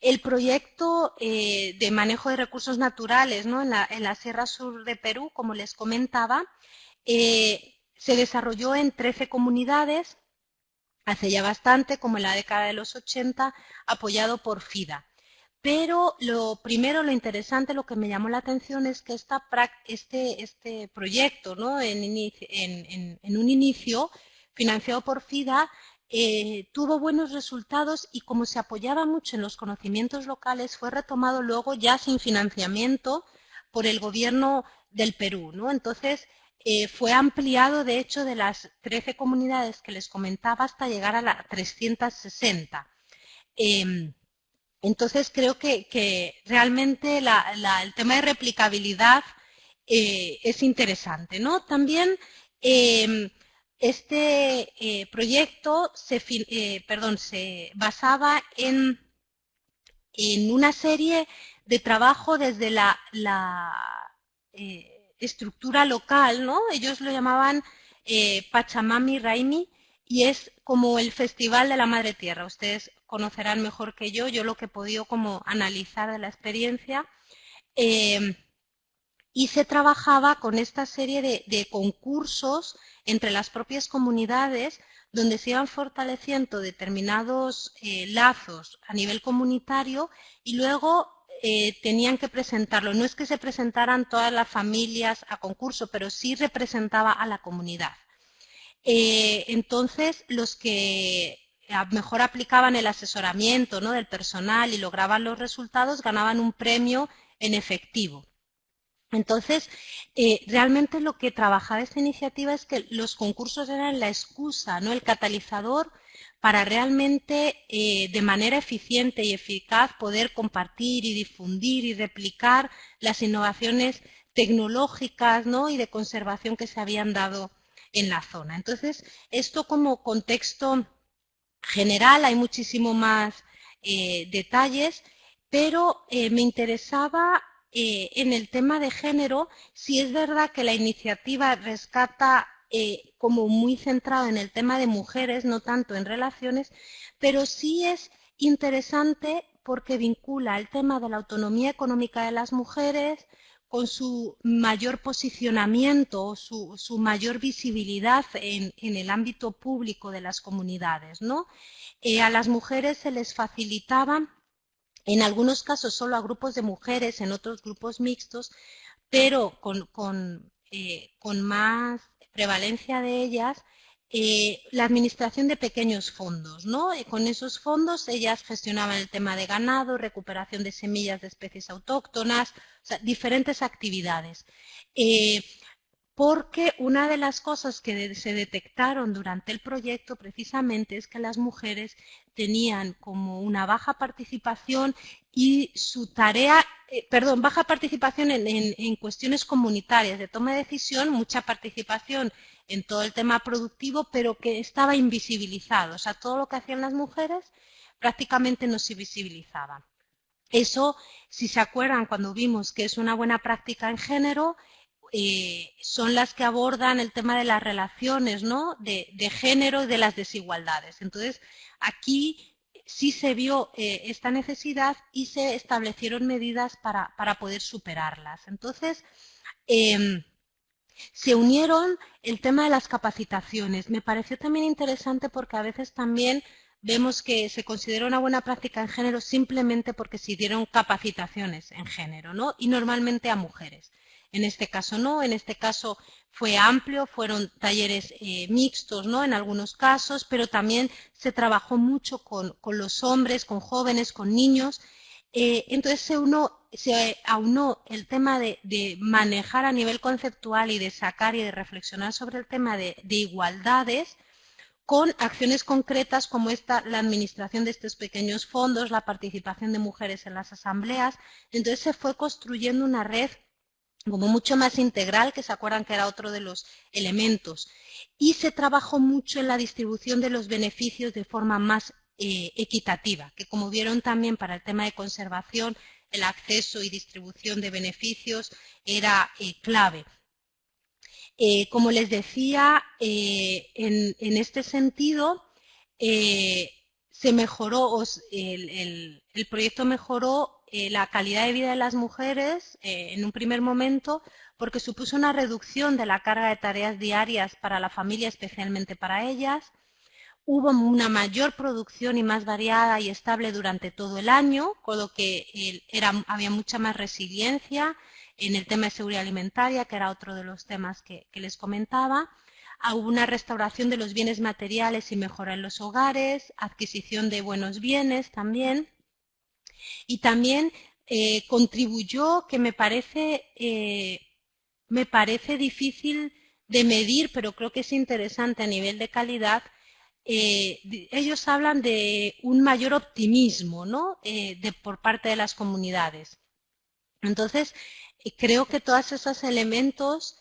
El proyecto de manejo de recursos naturales, ¿no? en la Sierra Sur de Perú, como les comentaba, se desarrolló en 13 comunidades hace ya bastante, como en la década de los 80, apoyado por FIDA. Pero lo interesante, lo que me llamó la atención es que este proyecto, ¿no? en un inicio, financiado por FIDA, tuvo buenos resultados y como se apoyaba mucho en los conocimientos locales, fue retomado luego ya sin financiamiento por el gobierno del Perú, ¿no? Entonces, fue ampliado, de hecho, de las 13 comunidades que les comentaba hasta llegar a las 360. Entonces, creo que realmente el tema de replicabilidad es interesante, ¿no? También este proyecto se basaba en una serie de trabajo desde la estructura local, ¿no? Ellos lo llamaban Pachamami Raimi, y es como el Festival de la Madre Tierra. Ustedes conocerán mejor que yo lo que he podido como analizar de la experiencia. Y se trabajaba con esta serie de concursos entre las propias comunidades donde se iban fortaleciendo determinados lazos a nivel comunitario y luego tenían que presentarlo. No es que se presentaran todas las familias a concurso, pero sí representaba a la comunidad. Entonces, los que mejor aplicaban el asesoramiento, ¿no?, del personal y lograban los resultados ganaban un premio en efectivo. Entonces, realmente lo que trabajaba esta iniciativa es que los concursos eran la excusa, ¿no?, el catalizador para realmente de manera eficiente y eficaz poder compartir y difundir y replicar las innovaciones tecnológicas, ¿no?, y de conservación que se habían dado en la zona. Entonces, esto como contexto general, hay muchísimo más detalles, pero me interesaba en el tema de género, si es verdad que la iniciativa rescata como muy centrado en el tema de mujeres, no tanto en relaciones, pero sí es interesante porque vincula el tema de la autonomía económica de las mujeres con su mayor posicionamiento, su mayor visibilidad en el ámbito público de las comunidades, ¿no? A las mujeres se les facilitaba, en algunos casos solo a grupos de mujeres, en otros grupos mixtos, pero con más prevalencia de ellas, la administración de pequeños fondos, ¿no? Con esos fondos ellas gestionaban el tema de ganado, recuperación de semillas de especies autóctonas, o sea, diferentes actividades. Porque una de las cosas que se detectaron durante el proyecto precisamente es que las mujeres tenían como una baja participación y su tarea, baja participación en cuestiones comunitarias de toma de decisión, mucha participación en todo el tema productivo, pero que estaba invisibilizado. O sea, todo lo que hacían las mujeres prácticamente no se visibilizaba. Eso, si se acuerdan, cuando vimos que es una buena práctica en género, son las que abordan el tema de las relaciones, ¿no?, de género y de las desigualdades. Entonces, aquí sí se vio esta necesidad y se establecieron medidas para poder superarlas. Entonces, se unieron el tema de las capacitaciones. Me pareció también interesante porque a veces también vemos que se considera una buena práctica en género simplemente porque se dieron capacitaciones en género, ¿no?, y normalmente a mujeres. En este caso no, en este caso fue amplio, fueron talleres mixtos, ¿no?, en algunos casos, pero también se trabajó mucho con los hombres, con jóvenes, con niños. Entonces se aunó el tema de manejar a nivel conceptual y de sacar y de reflexionar sobre el tema de igualdades con acciones concretas como la administración de estos pequeños fondos, la participación de mujeres en las asambleas. Entonces se fue construyendo una red como mucho más integral, que se acuerdan que era otro de los elementos, y se trabajó mucho en la distribución de los beneficios de forma más equitativa, que como vieron también para el tema de conservación, el acceso y distribución de beneficios era clave. Como les decía, en este sentido, se mejoró, el proyecto mejoró la calidad de vida de las mujeres en un primer momento porque supuso una reducción de la carga de tareas diarias para la familia, especialmente para ellas. Hubo una mayor producción y más variada y estable durante todo el año, con lo que había mucha más resiliencia en el tema de seguridad alimentaria, que era otro de los temas que les comentaba. Hubo una restauración de los bienes materiales y mejora en los hogares, adquisición de buenos bienes también. Y también contribuyó, que me parece difícil de medir, pero creo que es interesante a nivel de calidad. Ellos hablan de un mayor optimismo, ¿no?, por parte de las comunidades. Entonces, creo que todos esos elementos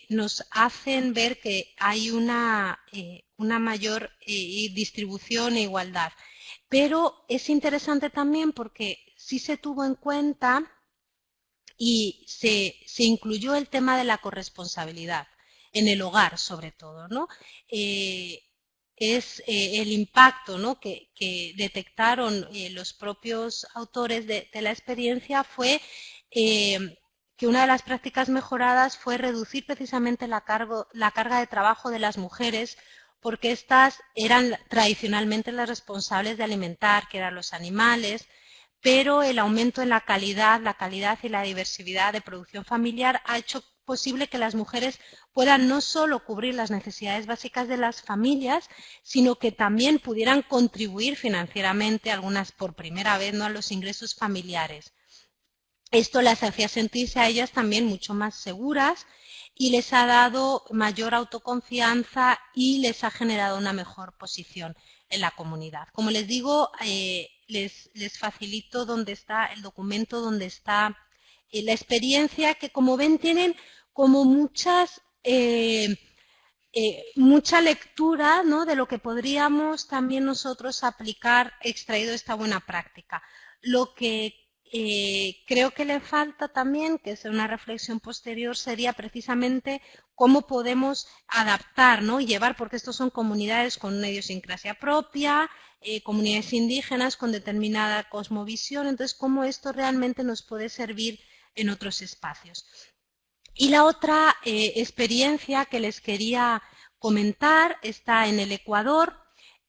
nos hacen ver que hay una mayor distribución e igualdad. Pero es interesante también porque sí se tuvo en cuenta y se incluyó el tema de la corresponsabilidad en el hogar, sobre todo, ¿no? es el impacto, ¿no?, que detectaron los propios autores de la experiencia fue que una de las prácticas mejoradas fue reducir precisamente la carga de trabajo de las mujeres, porque éstas eran tradicionalmente las responsables de alimentar, que eran los animales, pero el aumento en la calidad y la diversidad de producción familiar ha hecho posible que las mujeres puedan no solo cubrir las necesidades básicas de las familias, sino que también pudieran contribuir financieramente, algunas por primera vez, ¿no?, a los ingresos familiares. Esto las hacía sentirse a ellas también mucho más seguras y les ha dado mayor autoconfianza y les ha generado una mejor posición en la comunidad. Como les digo, les facilito donde está el documento, donde está la experiencia, que como ven tienen como mucha lectura, ¿no?, de lo que podríamos también nosotros aplicar extraído de esta buena práctica. Lo que creo que le falta también, que es una reflexión posterior, sería precisamente cómo podemos adaptar, ¿no?, y llevar, porque estos son comunidades con una idiosincrasia propia, comunidades indígenas con determinada cosmovisión, entonces cómo esto realmente nos puede servir en otros espacios. Y la otra experiencia que les quería comentar está en el Ecuador.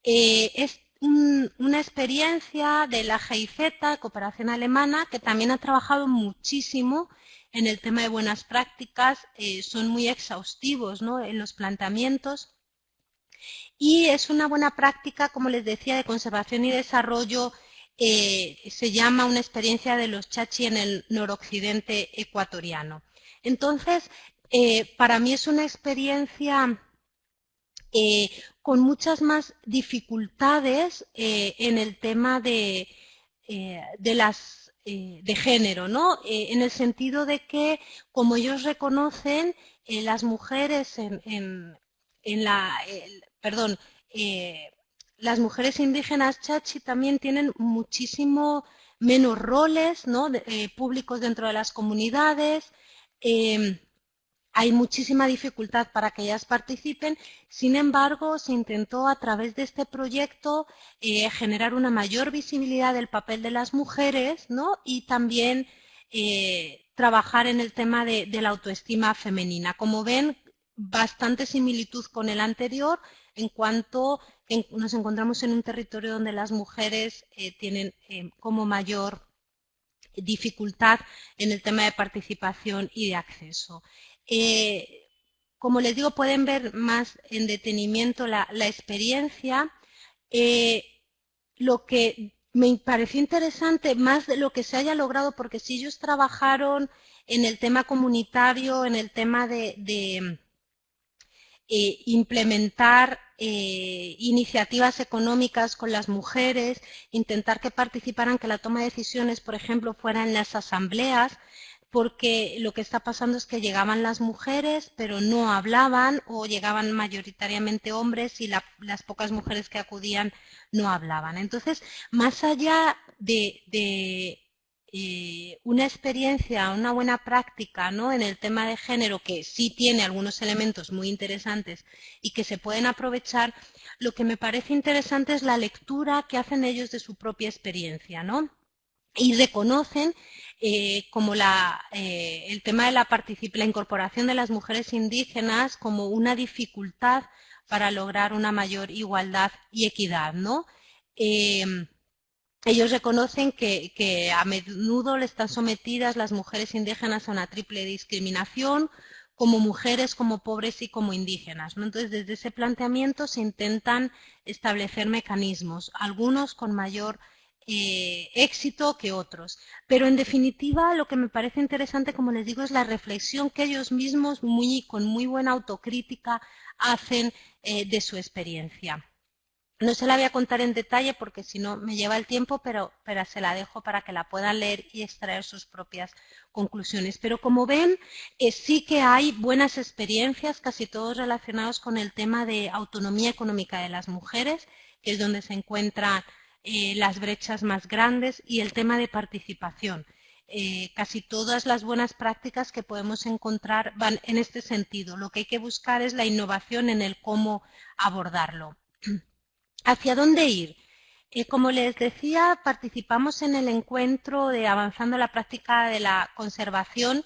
Es una experiencia de la GIZ, Cooperación Alemana, que también ha trabajado muchísimo en el tema de buenas prácticas, son muy exhaustivos, ¿no?, en los planteamientos. Y es una buena práctica, como les decía, de conservación y desarrollo. Se llama una experiencia de los chachi en el noroccidente ecuatoriano. Entonces, para mí es una experiencia con muchas más dificultades en el tema de género, ¿no? En el sentido de que, como ellos reconocen, las mujeres las mujeres indígenas chachi también tienen muchísimo menos roles, ¿no?, públicos dentro de las comunidades. Hay muchísima dificultad para que ellas participen. Sin embargo, se intentó a través de este proyecto generar una mayor visibilidad del papel de las mujeres, ¿no?, y también trabajar en el tema de la autoestima femenina. Como ven, bastante similitud con el anterior, en cuanto nos encontramos en un territorio donde las mujeres tienen como mayor dificultad en el tema de participación y de acceso. Como les digo, pueden ver más en detenimiento la experiencia. Lo que me pareció interesante, más de lo que se haya logrado, porque si ellos trabajaron en el tema comunitario, en el tema de implementar iniciativas económicas con las mujeres, intentar que participaran, que la toma de decisiones, por ejemplo, fuera en las asambleas, porque lo que está pasando es que llegaban las mujeres, pero no hablaban, o llegaban mayoritariamente hombres y las pocas mujeres que acudían no hablaban. Entonces, más allá de una experiencia, una buena práctica, ¿no?, en el tema de género, que sí tiene algunos elementos muy interesantes y que se pueden aprovechar, lo que me parece interesante es la lectura que hacen ellos de su propia experiencia, ¿no? Y reconocen como el tema de la incorporación de las mujeres indígenas como una dificultad para lograr una mayor igualdad y equidad, ¿no? Ellos reconocen que a menudo le están sometidas las mujeres indígenas a una triple discriminación, como mujeres, como pobres y como indígenas, ¿no? Entonces, desde ese planteamiento se intentan establecer mecanismos, algunos con mayor éxito que otros. Pero en definitiva, lo que me parece interesante, como les digo, es la reflexión que ellos mismos, con muy buena autocrítica, hacen de su experiencia. No se la voy a contar en detalle porque si no me lleva el tiempo, pero se la dejo para que la puedan leer y extraer sus propias conclusiones. Pero como ven, sí que hay buenas experiencias, casi todos relacionados con el tema de autonomía económica de las mujeres, que es donde se encuentran las brechas más grandes, y el tema de participación. Casi todas las buenas prácticas que podemos encontrar van en este sentido. Lo que hay que buscar es la innovación en el cómo abordarlo. ¿Hacia dónde ir? Como les decía, participamos en el encuentro de Avanzando la Práctica de la Conservación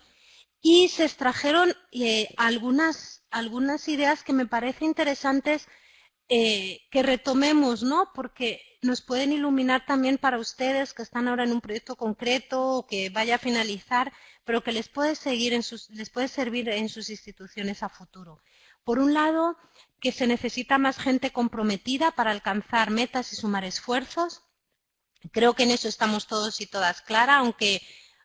y se extrajeron algunas ideas que me parecen interesantes que retomemos, ¿no? Porque nos pueden iluminar también para ustedes que están ahora en un proyecto concreto o que vaya a finalizar, pero que les puede servir en sus instituciones a futuro. Por un lado, que se necesita más gente comprometida para alcanzar metas y sumar esfuerzos. Creo que en eso estamos todos y todas claras, aunque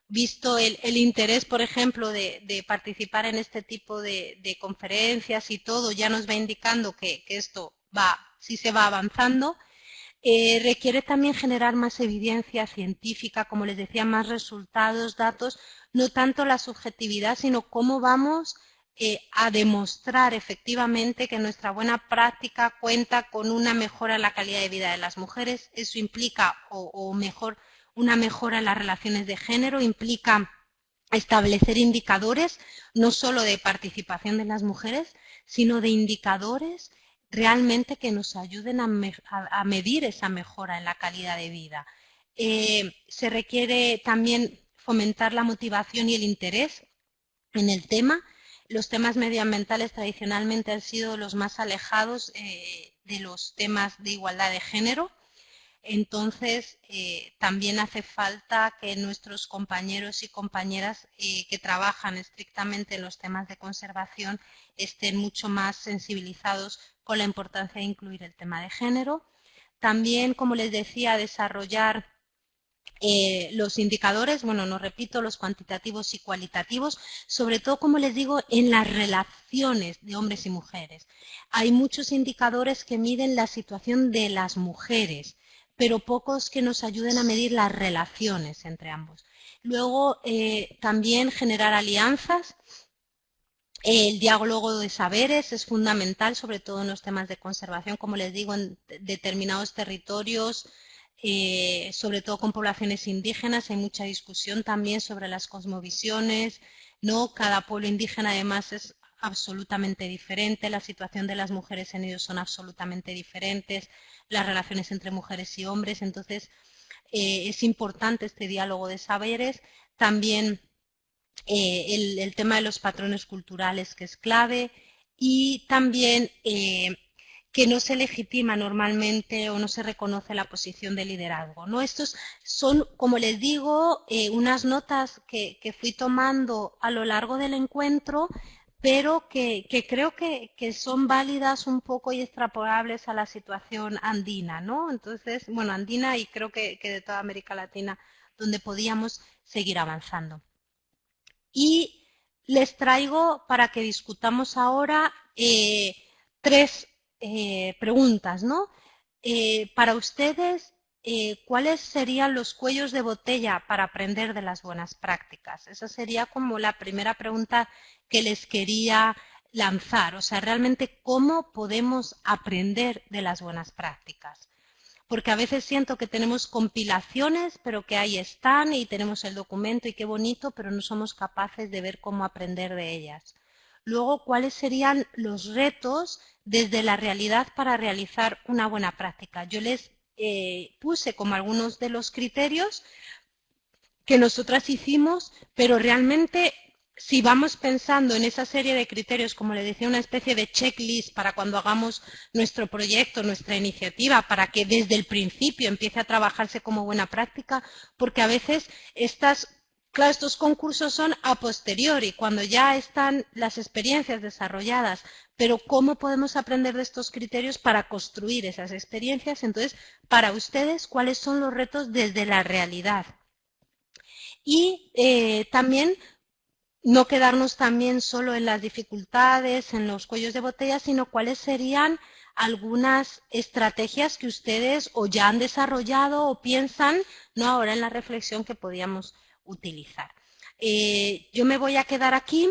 visto el interés, por ejemplo, de participar en este tipo de conferencias y todo, ya nos va indicando que esto sí se va avanzando. Requiere también generar más evidencia científica, como les decía, más resultados, datos, no tanto la subjetividad, sino cómo vamos a demostrar efectivamente que nuestra buena práctica cuenta con una mejora en la calidad de vida de las mujeres. Eso implica, una mejora en las relaciones de género, implica establecer indicadores no solo de participación de las mujeres, sino de indicadores realmente que nos ayuden a medir esa mejora en la calidad de vida. Se requiere también fomentar la motivación y el interés en el tema. Los temas medioambientales tradicionalmente han sido los más alejados de los temas de igualdad de género. Entonces, también hace falta que nuestros compañeros y compañeras que trabajan estrictamente en los temas de conservación estén mucho más sensibilizados con la importancia de incluir el tema de género. También, como les decía, desarrollar los indicadores, bueno, no repito, los cuantitativos y cualitativos, sobre todo, como les digo, en las relaciones de hombres y mujeres. Hay muchos indicadores que miden la situación de las mujeres, pero pocos que nos ayuden a medir las relaciones entre ambos. Luego, también generar alianzas. El diálogo de saberes es fundamental, sobre todo en los temas de conservación, como les digo, en determinados territorios, sobre todo con poblaciones indígenas. Hay mucha discusión también sobre las cosmovisiones, ¿no? Cada pueblo indígena además es absolutamente diferente, la situación de las mujeres en ellos son absolutamente diferentes, las relaciones entre mujeres y hombres, entonces es importante este diálogo de saberes. También el tema de los patrones culturales, que es clave, y también que no se legitima normalmente o no se reconoce la posición de liderazgo, ¿no? Estos son, como les digo, unas notas que fui tomando a lo largo del encuentro, pero que creo que son válidas un poco y extrapolables a la situación andina, ¿no? Entonces, bueno, andina y creo que de toda América Latina, donde podíamos seguir avanzando. Y les traigo para que discutamos ahora tres preguntas, ¿no? Para ustedes, ¿cuáles serían los cuellos de botella para aprender de las buenas prácticas? Esa sería como la primera pregunta que les quería lanzar. O sea, realmente, ¿cómo podemos aprender de las buenas prácticas? Porque a veces siento que tenemos compilaciones, pero que ahí están y tenemos el documento y qué bonito, pero no somos capaces de ver cómo aprender de ellas. Luego, ¿cuáles serían los retos desde la realidad para realizar una buena práctica? Yo les puse como algunos de los criterios que nosotras hicimos, pero realmente si vamos pensando en esa serie de criterios, como le decía, una especie de checklist para cuando hagamos nuestro proyecto, nuestra iniciativa, para que desde el principio empiece a trabajarse como buena práctica, porque a veces claro, estos concursos son a posteriori, cuando ya están las experiencias desarrolladas, pero ¿cómo podemos aprender de estos criterios para construir esas experiencias? Entonces, para ustedes, ¿cuáles son los retos desde la realidad? Y también no quedarnos también solo en las dificultades, en los cuellos de botella, sino cuáles serían algunas estrategias que ustedes o ya han desarrollado o piensan, no ahora en la reflexión, que podíamos utilizar. Yo me voy a quedar aquí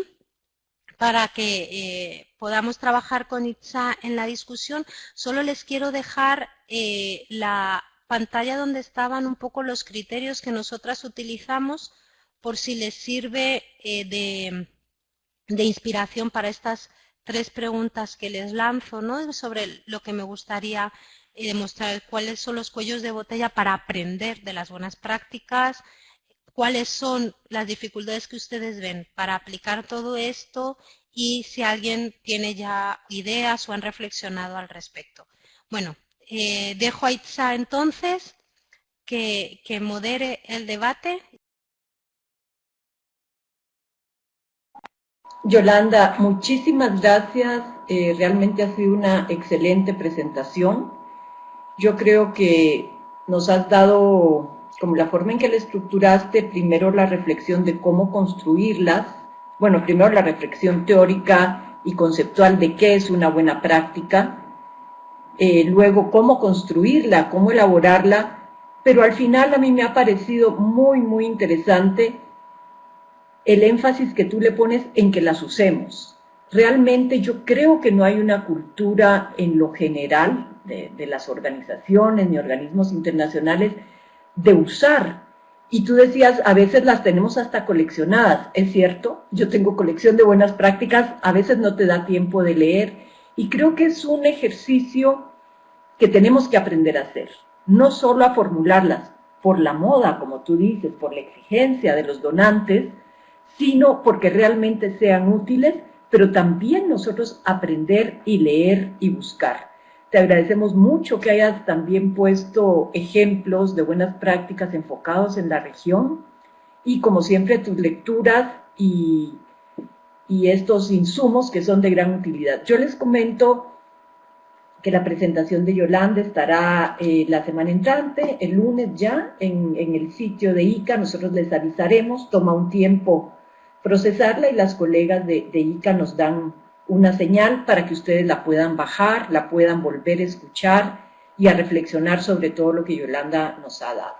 para que podamos trabajar con Itza en la discusión. Solo les quiero dejar la pantalla donde estaban un poco los criterios que nosotras utilizamos, por si les sirve de inspiración para estas 3 preguntas que les lanzo, ¿no? Sobre lo que me gustaría demostrar, cuáles son los cuellos de botella para aprender de las buenas prácticas, cuáles son las dificultades que ustedes ven para aplicar todo esto y si alguien tiene ya ideas o han reflexionado al respecto. Bueno, dejo a Itza entonces que modere el debate. Yolanda, muchísimas gracias. Realmente ha sido una excelente presentación. Yo creo que nos has dado, como la forma en que la estructuraste, primero la reflexión de cómo construirlas. Bueno, primero la reflexión teórica y conceptual de qué es una buena práctica. Luego cómo construirla, cómo elaborarla. Pero al final a mí me ha parecido muy, muy interesante el énfasis que tú le pones en que las usemos. Realmente yo creo que no hay una cultura en lo general de las organizaciones ni organismos internacionales de usar. Y tú decías, a veces las tenemos hasta coleccionadas, ¿es cierto? Yo tengo colección de buenas prácticas, a veces no te da tiempo de leer, y creo que es un ejercicio que tenemos que aprender a hacer, no solo a formularlas por la moda, como tú dices, por la exigencia de los donantes, sino porque realmente sean útiles, pero también nosotros aprender y leer y buscar. Te agradecemos mucho que hayas también puesto ejemplos de buenas prácticas enfocados en la región y como siempre tus lecturas y estos insumos que son de gran utilidad. Yo les comento que la presentación de Yolanda estará la semana entrante, el lunes ya, en el sitio de ICA. Nosotros les avisaremos, toma un tiempo procesarla y las colegas de ICA nos dan una señal para que ustedes la puedan bajar, la puedan volver a escuchar y a reflexionar sobre todo lo que Yolanda nos ha dado.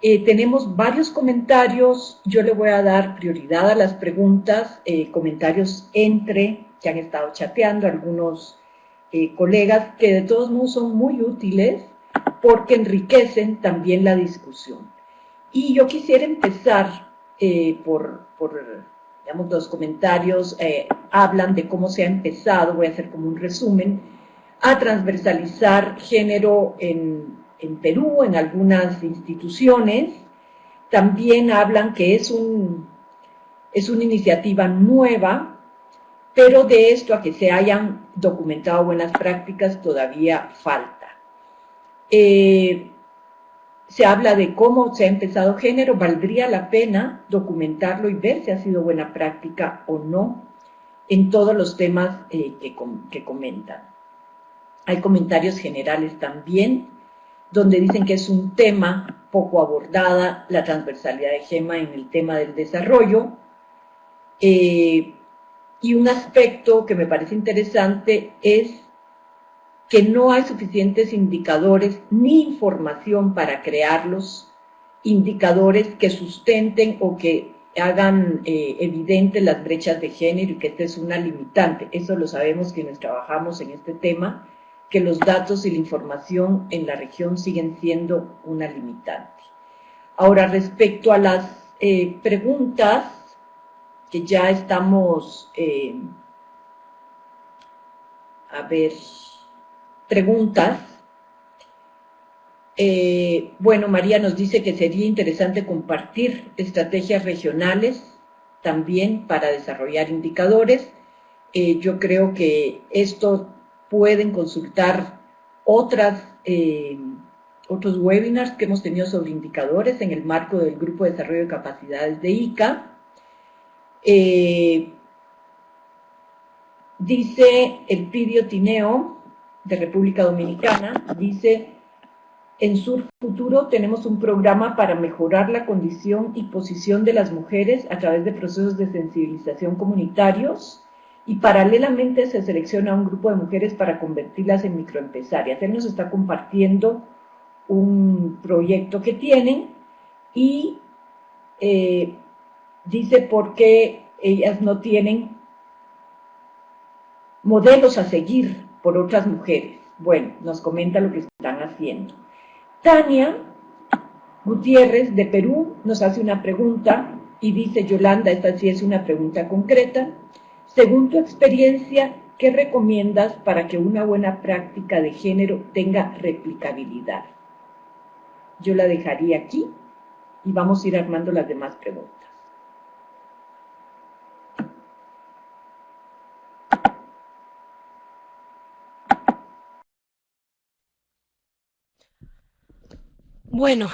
Tenemos varios comentarios, yo le voy a dar prioridad a las preguntas, comentarios que han estado chateando algunos colegas que de todos modos son muy útiles porque enriquecen también la discusión. Y yo quisiera empezar por digamos, los comentarios hablan de cómo se ha empezado, voy a hacer como un resumen, a transversalizar género en Perú, en algunas instituciones. También hablan que es una iniciativa nueva, pero de esto a que se hayan documentado buenas prácticas todavía falta. Se habla de cómo se ha empezado género, valdría la pena documentarlo y ver si ha sido buena práctica o no en todos los temas que comentan. Hay comentarios generales también, donde dicen que es un tema poco abordada, la transversalidad de GEMA en el tema del desarrollo, y un aspecto que me parece interesante es que no hay suficientes indicadores ni información para crearlos, indicadores que sustenten o que hagan evidentes las brechas de género y que esta es una limitante. Eso lo sabemos quienes trabajamos en este tema, que los datos y la información en la región siguen siendo una limitante. Ahora, respecto a las preguntas, que ya estamos, preguntas. Bueno, María nos dice que sería interesante compartir estrategias regionales también para desarrollar indicadores. Yo creo que esto pueden consultar otros webinars que hemos tenido sobre indicadores en el marco del Grupo de Desarrollo de Capacidades de ICA. Dice Elpidio Tineo, de República Dominicana, dice: en Sur Futuro tenemos un programa para mejorar la condición y posición de las mujeres a través de procesos de sensibilización comunitarios y paralelamente se selecciona a un grupo de mujeres para convertirlas en microempresarias. Él nos está compartiendo un proyecto que tienen y dice por qué ellas no tienen modelos a seguir por otras mujeres. Bueno, nos comenta lo que están haciendo. Tania Gutiérrez, de Perú, nos hace una pregunta y dice: Yolanda, esta sí es una pregunta concreta. Según tu experiencia, ¿qué recomiendas para que una buena práctica de género tenga replicabilidad? Yo la dejaría aquí y vamos a ir armando las demás preguntas. Bueno,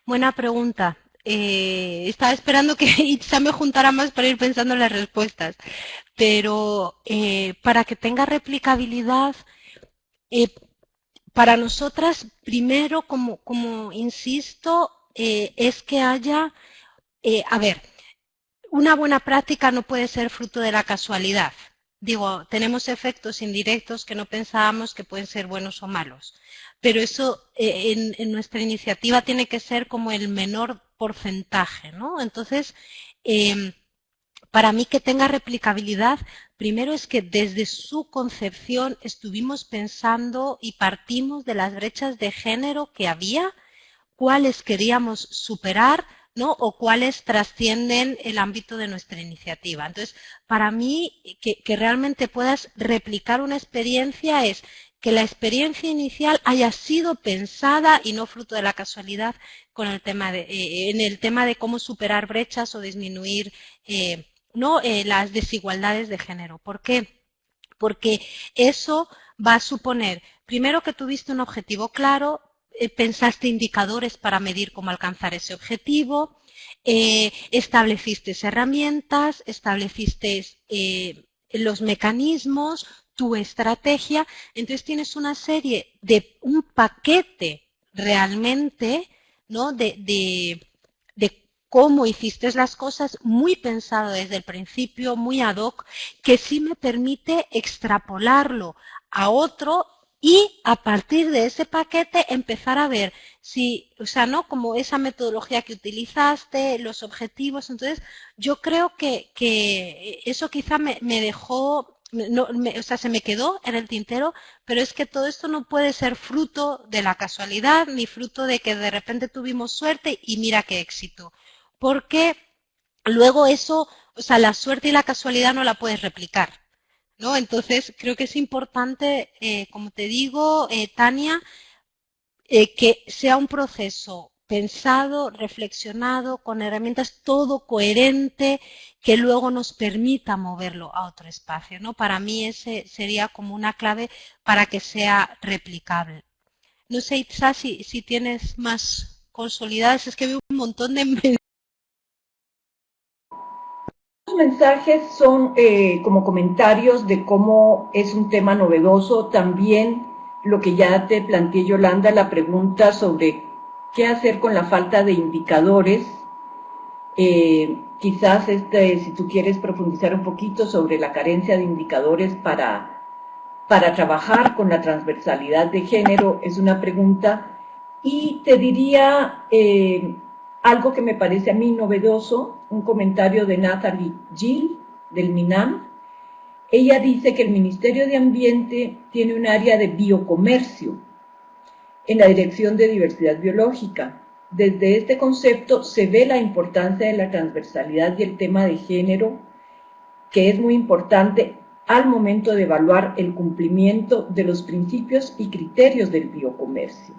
buena pregunta. Estaba esperando que Itza me juntara más para ir pensando en las respuestas, pero para que tenga replicabilidad, para nosotras, primero, como insisto, es que haya, a ver, una buena práctica no puede ser fruto de la casualidad. Digo, tenemos efectos indirectos que no pensábamos que pueden ser buenos o malos, pero eso en nuestra iniciativa tiene que ser como el menor porcentaje, ¿no? Entonces, para mí que tenga replicabilidad, primero es que desde su concepción estuvimos pensando y partimos de las brechas de género que había, cuáles queríamos superar, ¿no? O cuáles trascienden el ámbito de nuestra iniciativa. Entonces, para mí, que realmente puedas replicar una experiencia es que la experiencia inicial haya sido pensada y no fruto de la casualidad con el tema en el tema de cómo superar brechas o disminuir las desigualdades de género. ¿Por qué? Porque eso va a suponer, primero, que tuviste un objetivo claro, pensaste indicadores para medir cómo alcanzar ese objetivo, estableciste herramientas, estableciste los mecanismos, tu estrategia, entonces tienes una serie de un paquete realmente, ¿no? de cómo hiciste las cosas muy pensado desde el principio, muy ad hoc, que sí me permite extrapolarlo a otro y a partir de ese paquete empezar a ver si, o sea, ¿no? Como esa metodología que utilizaste, los objetivos. Entonces, yo creo que eso quizá me dejó, no, o sea, se me quedó en el tintero, pero es que todo esto no puede ser fruto de la casualidad ni fruto de que de repente tuvimos suerte y mira qué éxito. Porque luego eso, o sea, la suerte y la casualidad no la puedes replicar, ¿no? Entonces, creo que es importante, como te digo, Tania, que sea un proceso pensado, reflexionado, con herramientas, todo coherente, que luego nos permita moverlo a otro espacio, ¿no? Para mí ese sería como una clave para que sea replicable. No sé, Itza, si tienes más consolidadas, es que veo un montón de Los mensajes son como comentarios de cómo es un tema novedoso. También lo que ya te planteé, Yolanda, la pregunta sobre qué hacer con la falta de indicadores. Quizás si tú quieres profundizar un poquito sobre la carencia de indicadores para trabajar con la transversalidad de género, es una pregunta. Y te diría algo que me parece a mí novedoso, un comentario de Natalie Gill, del MINAM. Ella dice que el Ministerio de Ambiente tiene un área de biocomercio en la Dirección de Diversidad Biológica. Desde este concepto se ve la importancia de la transversalidad y el tema de género, que es muy importante al momento de evaluar el cumplimiento de los principios y criterios del biocomercio.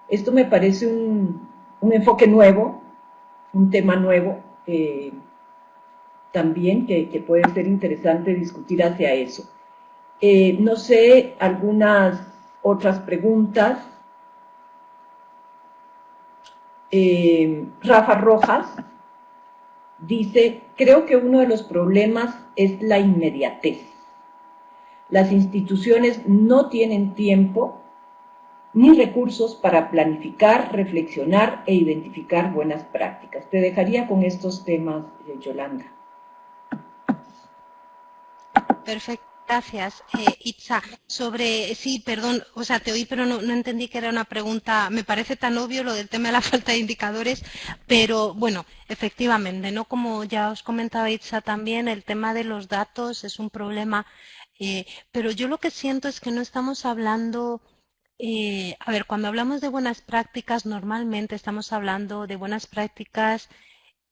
Esto me parece un enfoque nuevo, un tema nuevo también que puede ser interesante discutir hacia eso. No sé, algunas otras preguntas. Rafa Rojas dice, creo que uno de los problemas es la inmediatez. Las instituciones no tienen tiempo ni recursos para planificar, reflexionar e identificar buenas prácticas. Te dejaría con estos temas, Yolanda. Perfecto, gracias. Itza, sí, perdón, o sea, te oí, pero no entendí que era una pregunta. Me parece tan obvio lo del tema de la falta de indicadores, pero bueno, efectivamente, ¿no? Como ya os comentaba Itza también, el tema de los datos es un problema, pero yo lo que siento es que no estamos hablando. A ver, cuando hablamos de buenas prácticas, normalmente estamos hablando de buenas prácticas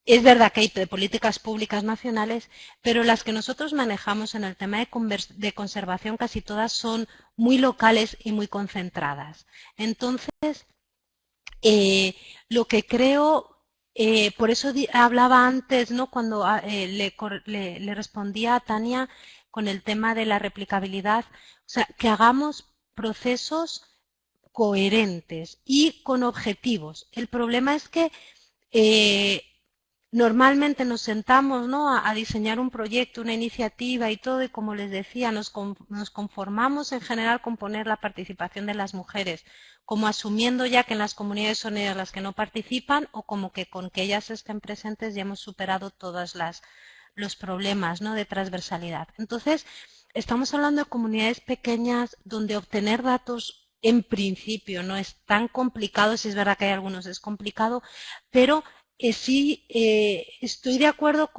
Es verdad que hay de políticas públicas nacionales, pero las que nosotros manejamos en el tema de conservación casi todas son muy locales y muy concentradas. Entonces, lo que creo, por eso hablaba antes, ¿no? Cuando le respondía a Tania con el tema de la replicabilidad, o sea, que hagamos procesos coherentes y con objetivos. El problema es que normalmente nos sentamos, ¿no?, a diseñar un proyecto, una iniciativa y todo, y como les decía, nos conformamos en general con poner la participación de las mujeres, como asumiendo ya que en las comunidades son ellas las que no participan, o como que con que ellas estén presentes ya hemos superado todos los problemas, ¿no?, de transversalidad. Entonces, estamos hablando de comunidades pequeñas donde obtener datos en principio no es tan complicado, si es verdad que hay algunos es complicado, pero sí estoy de acuerdo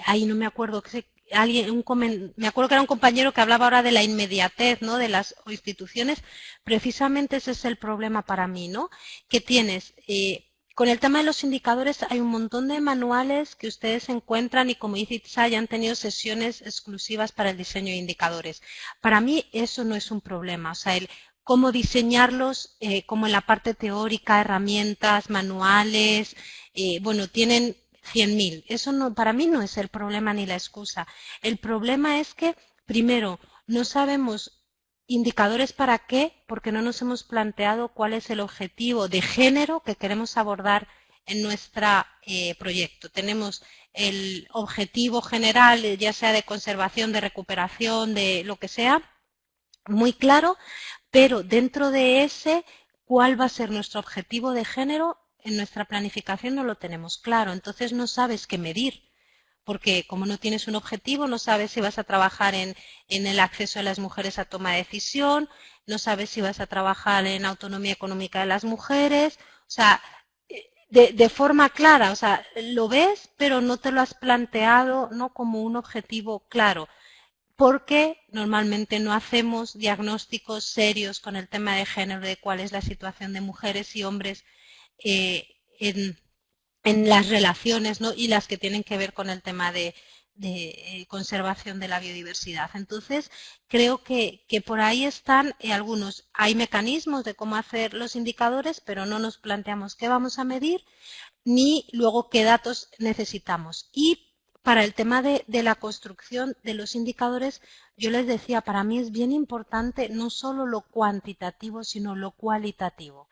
ahí no me acuerdo, me acuerdo que era un compañero que hablaba ahora de la inmediatez, ¿no?, de las instituciones. Precisamente ese es el problema para mí, ¿no?, que tienes... con el tema de los indicadores hay un montón de manuales que ustedes encuentran y, como dice Itzá, ya han tenido sesiones exclusivas para el diseño de indicadores. Para mí eso no es un problema, o sea, cómo diseñarlos, como en la parte teórica, herramientas, manuales, bueno, tienen 100.000. Eso no, para mí no es el problema ni la excusa. El problema es que, primero, no sabemos indicadores para qué, porque no nos hemos planteado cuál es el objetivo de género que queremos abordar en nuestro proyecto. Tenemos el objetivo general, ya sea de conservación, de recuperación, de lo que sea, muy claro, pero dentro de ese, ¿cuál va a ser nuestro objetivo de género? En nuestra planificación no lo tenemos claro, entonces no sabes qué medir, porque como no tienes un objetivo, no sabes si vas a trabajar en el acceso de las mujeres a toma de decisión, no sabes si vas a trabajar en autonomía económica de las mujeres, o sea, de forma clara, o sea, lo ves, pero no te lo has planteado, ¿no?, como un objetivo claro, porque normalmente no hacemos diagnósticos serios con el tema de género, de cuál es la situación de mujeres y hombres en las relaciones, ¿no?, y las que tienen que ver con el tema de conservación de la biodiversidad. Entonces, creo que por ahí están algunos. Hay mecanismos de cómo hacer los indicadores, pero no nos planteamos qué vamos a medir ni luego qué datos necesitamos. Y para el tema de la construcción de los indicadores, yo les decía, para mí es bien importante no solo lo cuantitativo, sino lo cualitativo.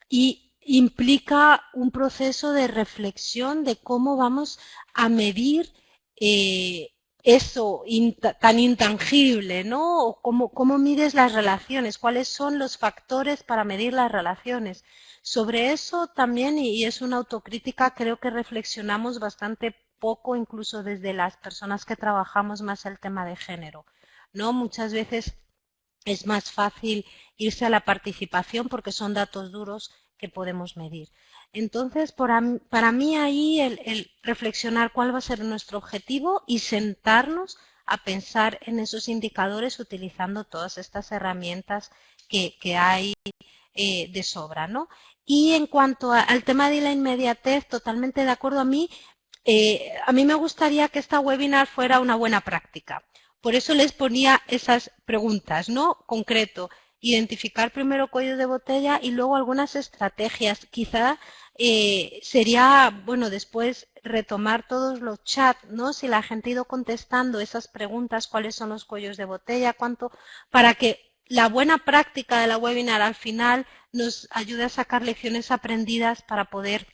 Y implica un proceso de reflexión de cómo vamos a medir eso tan intangible, ¿no? O cómo mides las relaciones, cuáles son los factores para medir las relaciones. Sobre eso también, y es una autocrítica, creo que reflexionamos bastante poco, incluso desde las personas que trabajamos más el tema de género, ¿no? Muchas veces es más fácil irse a la participación porque son datos duros que podemos medir. Entonces, para mí ahí el reflexionar cuál va a ser nuestro objetivo y sentarnos a pensar en esos indicadores utilizando todas estas herramientas que hay de sobra, ¿no? Y en cuanto al tema de la inmediatez, totalmente de acuerdo. A mí me gustaría que esta webinar fuera una buena práctica. Por eso les ponía esas preguntas, ¿no? Concreto, identificar primero cuellos de botella y luego algunas estrategias. Quizá sería, bueno, después retomar todos los chats, ¿no? Si la gente ha ido contestando esas preguntas, cuáles son los cuellos de botella, cuánto, para que la buena práctica de la webinar al final nos ayude a sacar lecciones aprendidas para poder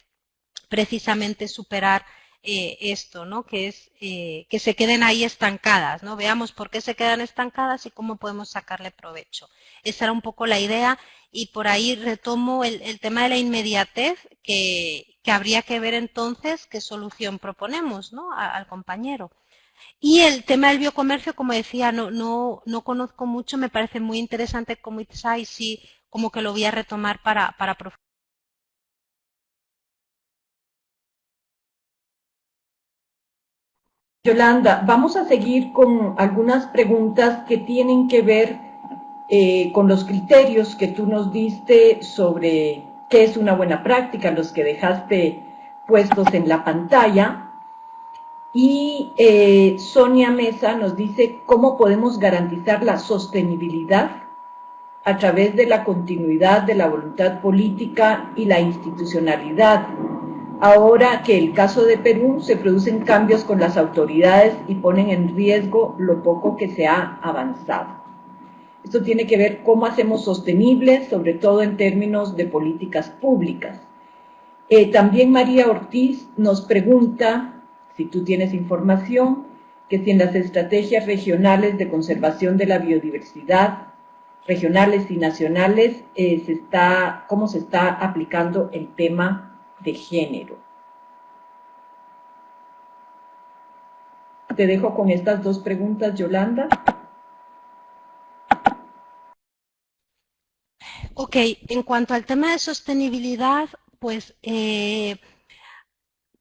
precisamente superar esto, ¿no? Que es que se queden ahí estancadas, ¿no? Veamos por qué se quedan estancadas y cómo podemos sacarle provecho. Esa era un poco la idea y por ahí retomo el tema de la inmediatez que habría que ver entonces qué solución proponemos, ¿no?, al compañero. Y el tema del biocomercio, como decía, no conozco mucho, me parece muy interesante como Itzá y sí, como que lo voy a retomar para profundizar. Yolanda, vamos a seguir con algunas preguntas que tienen que ver con los criterios que tú nos diste sobre qué es una buena práctica, los que dejaste puestos en la pantalla. Y Sonia Mesa nos dice cómo podemos garantizar la sostenibilidad a través de la continuidad de la voluntad política y la institucionalidad. Ahora que el caso de Perú se producen cambios con las autoridades y ponen en riesgo lo poco que se ha avanzado. Esto tiene que ver cómo hacemos sostenibles, sobre todo en términos de políticas públicas. También María Ortiz nos pregunta, si tú tienes información, que si en las estrategias regionales de conservación de la biodiversidad, regionales y nacionales, cómo se está aplicando el tema de género. Te dejo con estas dos preguntas, Yolanda. Ok, en cuanto al tema de sostenibilidad, pues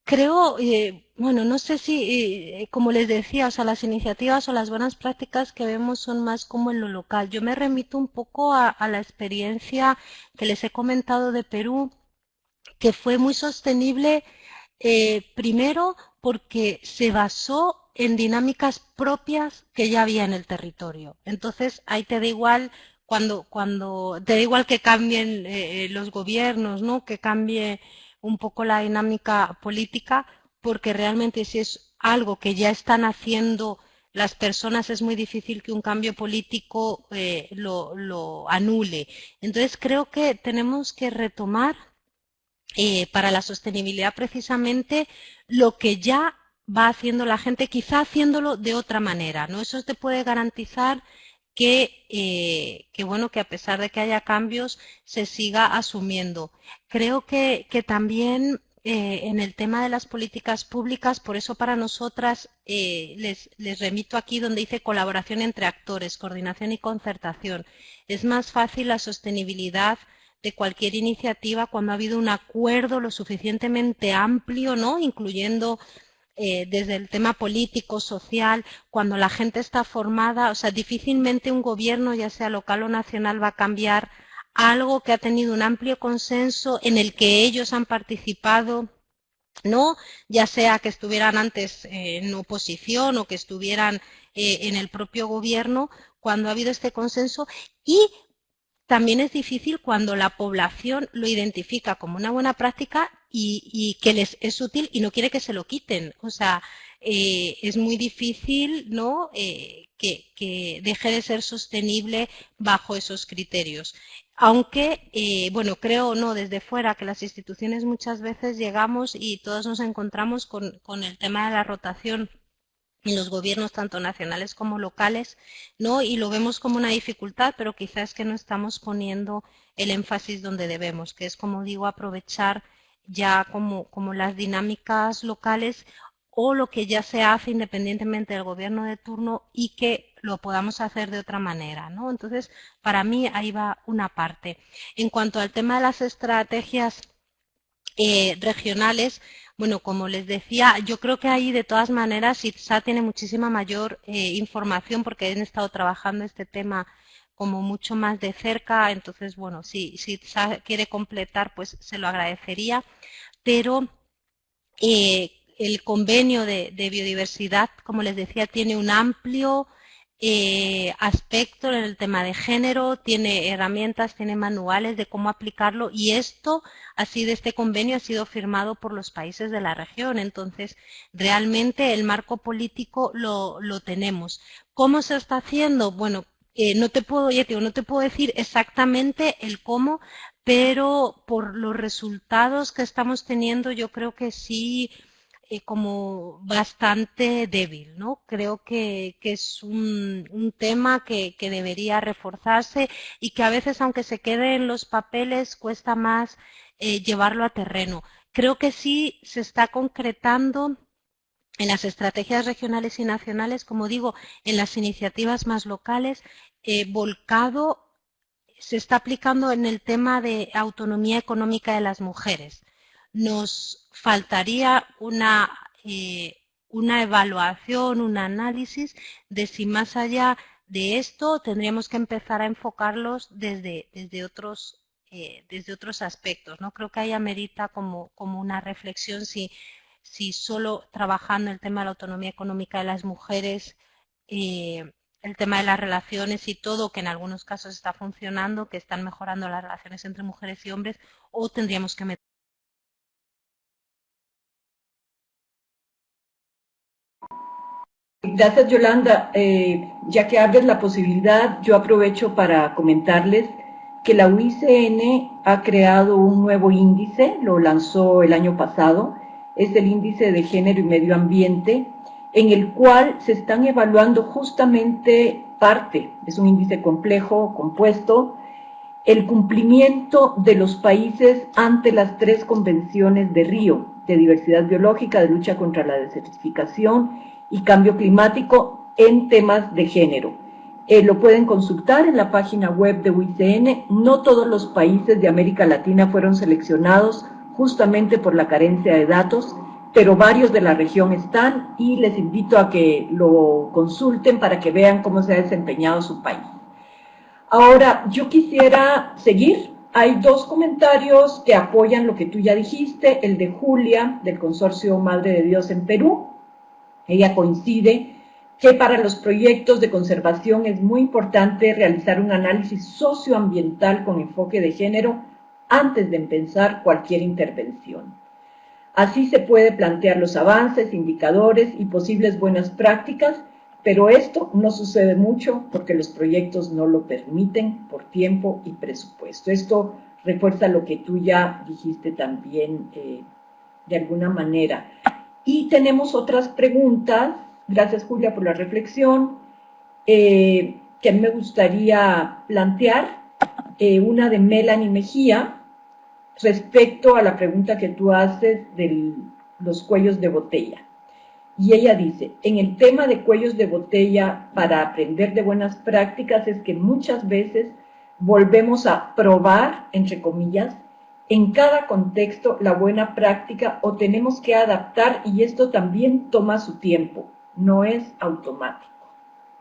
creo, bueno, no sé si, como les decía, o sea, las iniciativas o las buenas prácticas que vemos son más como en lo local. Yo me remito un poco a la experiencia que les he comentado de Perú, que fue muy sostenible, primero porque se basó en dinámicas propias que ya había en el territorio. Entonces, ahí te da igual cuando te da igual que cambien los gobiernos, ¿no? Que cambie un poco la dinámica política, porque realmente si es algo que ya están haciendo las personas, es muy difícil que un cambio político lo anule. Entonces, creo que tenemos que retomar para la sostenibilidad precisamente lo que ya va haciendo la gente, quizá haciéndolo de otra manera, ¿no? Eso te puede garantizar bueno, que a pesar de que haya cambios, se siga asumiendo. Creo que también en el tema de las políticas públicas, por eso para nosotras les remito aquí donde dice colaboración entre actores, coordinación y concertación. Es más fácil la sostenibilidad de cualquier iniciativa cuando ha habido un acuerdo lo suficientemente amplio, ¿no? Incluyendo desde el tema político, social, cuando la gente está formada, o sea, difícilmente un gobierno, ya sea local o nacional, va a cambiar algo que ha tenido un amplio consenso en el que ellos han participado, ¿no? Ya sea que estuvieran antes en oposición o que estuvieran en el propio gobierno, cuando ha habido este consenso. Y también es difícil cuando la población lo identifica como una buena práctica y que les es útil y no quiere que se lo quiten. O sea, es muy difícil, ¿no? Que deje de ser sostenible bajo esos criterios. Aunque, bueno, creo o no, desde fuera, que las instituciones muchas veces llegamos y todos nos encontramos con el tema de la rotación en los gobiernos tanto nacionales como locales, ¿no? Y lo vemos como una dificultad, pero quizás es que no estamos poniendo el énfasis donde debemos, que es, como digo, aprovechar ya como las dinámicas locales o lo que ya se hace independientemente del gobierno de turno y que lo podamos hacer de otra manera, ¿no? Entonces, para mí ahí va una parte. En cuanto al tema de las estrategias regionales, bueno, como les decía, yo creo que ahí de todas maneras ITSA tiene muchísima mayor información porque han estado trabajando este tema como mucho más de cerca, entonces, bueno, si ITSA quiere completar, pues se lo agradecería, pero el convenio de biodiversidad, como les decía, tiene un amplio aspecto en el tema de género, tiene herramientas, tiene manuales de cómo aplicarlo y esto, así de este convenio, ha sido firmado por los países de la región. Entonces, realmente el marco político lo tenemos. ¿Cómo se está haciendo? Bueno, no te puedo decir exactamente el cómo, pero por los resultados que estamos teniendo, yo creo que sí, como bastante débil, ¿no? Creo que es un tema que debería reforzarse y que a veces, aunque se quede en los papeles, cuesta más llevarlo a terreno. Creo que sí se está concretando en las estrategias regionales y nacionales, como digo, en las iniciativas más locales, volcado se está aplicando en el tema de autonomía económica de las mujeres. Nos faltaría una evaluación, un análisis de si más allá de esto tendríamos que empezar a enfocarlos desde otros desde otros aspectos, ¿no? Creo que ahí amerita como una reflexión si solo trabajando el tema de la autonomía económica de las mujeres, el tema de las relaciones y todo, que en algunos casos está funcionando, que están mejorando las relaciones entre mujeres y hombres, o tendríamos que meter. Gracias, Yolanda. Ya que abres la posibilidad, yo aprovecho para comentarles que la UICN ha creado un nuevo índice, lo lanzó el año pasado, es el índice de género y medio ambiente, en el cual se están evaluando justamente es un índice complejo, compuesto, el cumplimiento de los países ante las 3 convenciones de Río, de diversidad biológica, de lucha contra la desertificación y cambio climático en temas de género. Lo pueden consultar en la página web de UICN. No todos los países de América Latina fueron seleccionados justamente por la carencia de datos, pero varios de la región están y les invito a que lo consulten para que vean cómo se ha desempeñado su país. Ahora, yo quisiera seguir. Hay 2 comentarios que apoyan lo que tú ya dijiste, el de Julia, del Consorcio Madre de Dios en Perú. Ella coincide que para los proyectos de conservación es muy importante realizar un análisis socioambiental con enfoque de género antes de empezar cualquier intervención. Así se puede plantear los avances, indicadores y posibles buenas prácticas, pero esto no sucede mucho porque los proyectos no lo permiten por tiempo y presupuesto. Esto refuerza lo que tú ya dijiste también de alguna manera. Y tenemos otras preguntas. Gracias, Julia, por la reflexión que me gustaría plantear. Una de Melanie Mejía, respecto a la pregunta que tú haces de los cuellos de botella. Y ella dice, en el tema de cuellos de botella, para aprender de buenas prácticas es que muchas veces volvemos a probar, entre comillas, en cada contexto la buena práctica o tenemos que adaptar y esto también toma su tiempo, no es automático.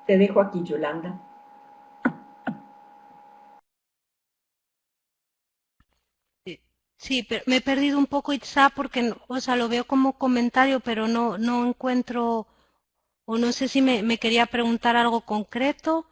Te dejo aquí, Yolanda. Sí, pero me he perdido un poco, Itza, porque, o sea, lo veo como comentario, pero no encuentro, o no sé si me quería preguntar algo concreto.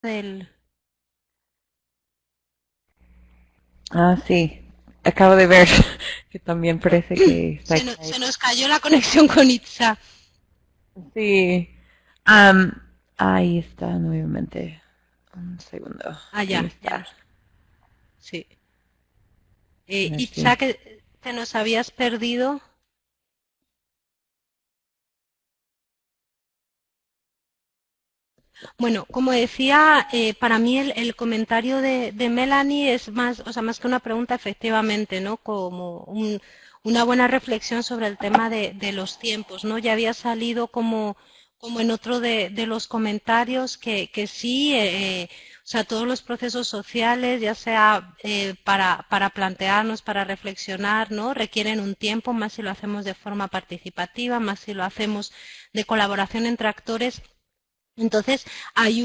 Del... Ah, sí. Acabo de ver que también parece que está Se nos cayó la conexión con Itza. Sí. Am, ahí está nuevamente. Un segundo. Ah, Ahí ya, está. ya. Sí. A ver Itza, si- que te nos habías perdido. Bueno, como decía, para mí el comentario de Melanie es más, o sea, más que una pregunta, efectivamente, ¿no? Como una buena reflexión sobre el tema de los tiempos, ¿no? Ya había salido como en otro de los comentarios que sí, o sea, todos los procesos sociales, ya sea para plantearnos, para reflexionar, ¿no? Requieren un tiempo, más si lo hacemos de forma participativa, más si lo hacemos de colaboración entre actores. Entonces, hay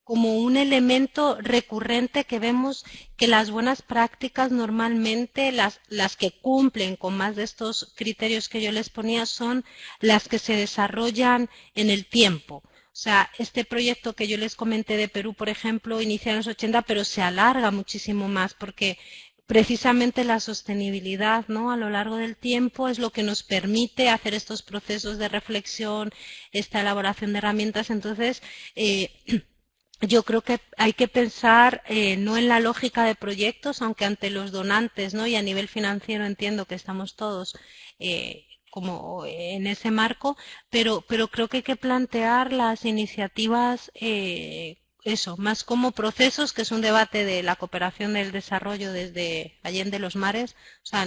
como un elemento recurrente que vemos que las buenas prácticas normalmente, las que cumplen con más de estos criterios que yo les ponía, son las que se desarrollan en el tiempo. O sea, este proyecto que yo les comenté de Perú, por ejemplo, inicia en los 80, pero se alarga muchísimo más porque precisamente la sostenibilidad, ¿no? A lo largo del tiempo es lo que nos permite hacer estos procesos de reflexión, esta elaboración de herramientas. Entonces, yo creo que hay que pensar no en la lógica de proyectos, aunque ante los donantes, ¿no? Y a nivel financiero entiendo que estamos todos como en ese marco, pero creo que hay que plantear las iniciativas eso, más como procesos, que es un debate de la cooperación del desarrollo desde Allende los Mares, o sea,